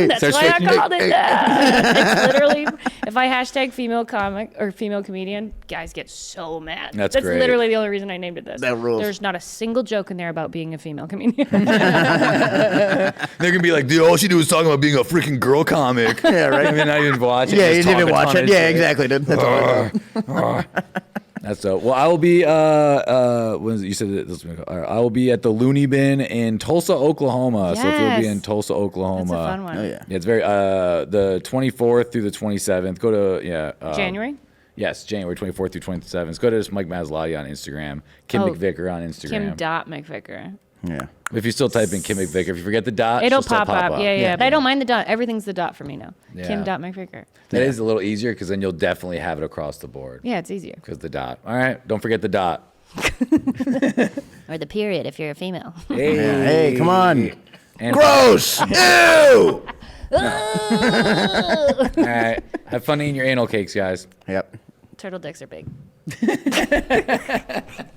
That's Start why I shaking- called it that. It's literally, if I hashtag female comic or female comedian, guys get so mad. That's That's great. literally the only reason I named it this. That rules. There's not a single joke in there about being a female comedian. They're gonna be like, dude, all she do is talking about being a freaking girl comic. Yeah, right. I mean, not even watch it. Yeah, just you didn't even talk a watch ton it. of Yeah, shit. exactly, dude. That's all I know. That's dope. Well, I will be. When is it? You said that this. All right, I will be at the Looney Bin in Tulsa, Oklahoma. So if you'll be Yes. in Tulsa, Oklahoma, That's a fun one. Oh, yeah. Yeah, it's very the 24th through the 27th. Go to January? Yes, January 24th through 27th. Go to just Mike Masilotti on Instagram, Kim Oh, McVicar on Instagram. Kim.McVicar. Yeah. If you still type in Kim McVicar, if you forget the dot, It'll she'll still pop up. Yeah. But I Yeah. don't mind the dot. Everything's the dot for me now. Yeah. Kim.McVicar. That is a little easier because then you'll definitely have it across the board. Yeah, it's easier. Because the dot. All right, don't forget the dot. Or the period if you're a female. Hey, Yeah, hey, come on. And Gross! Ew! All right, have fun eating your anal cakes, guys. Yep. Turtle dicks are big.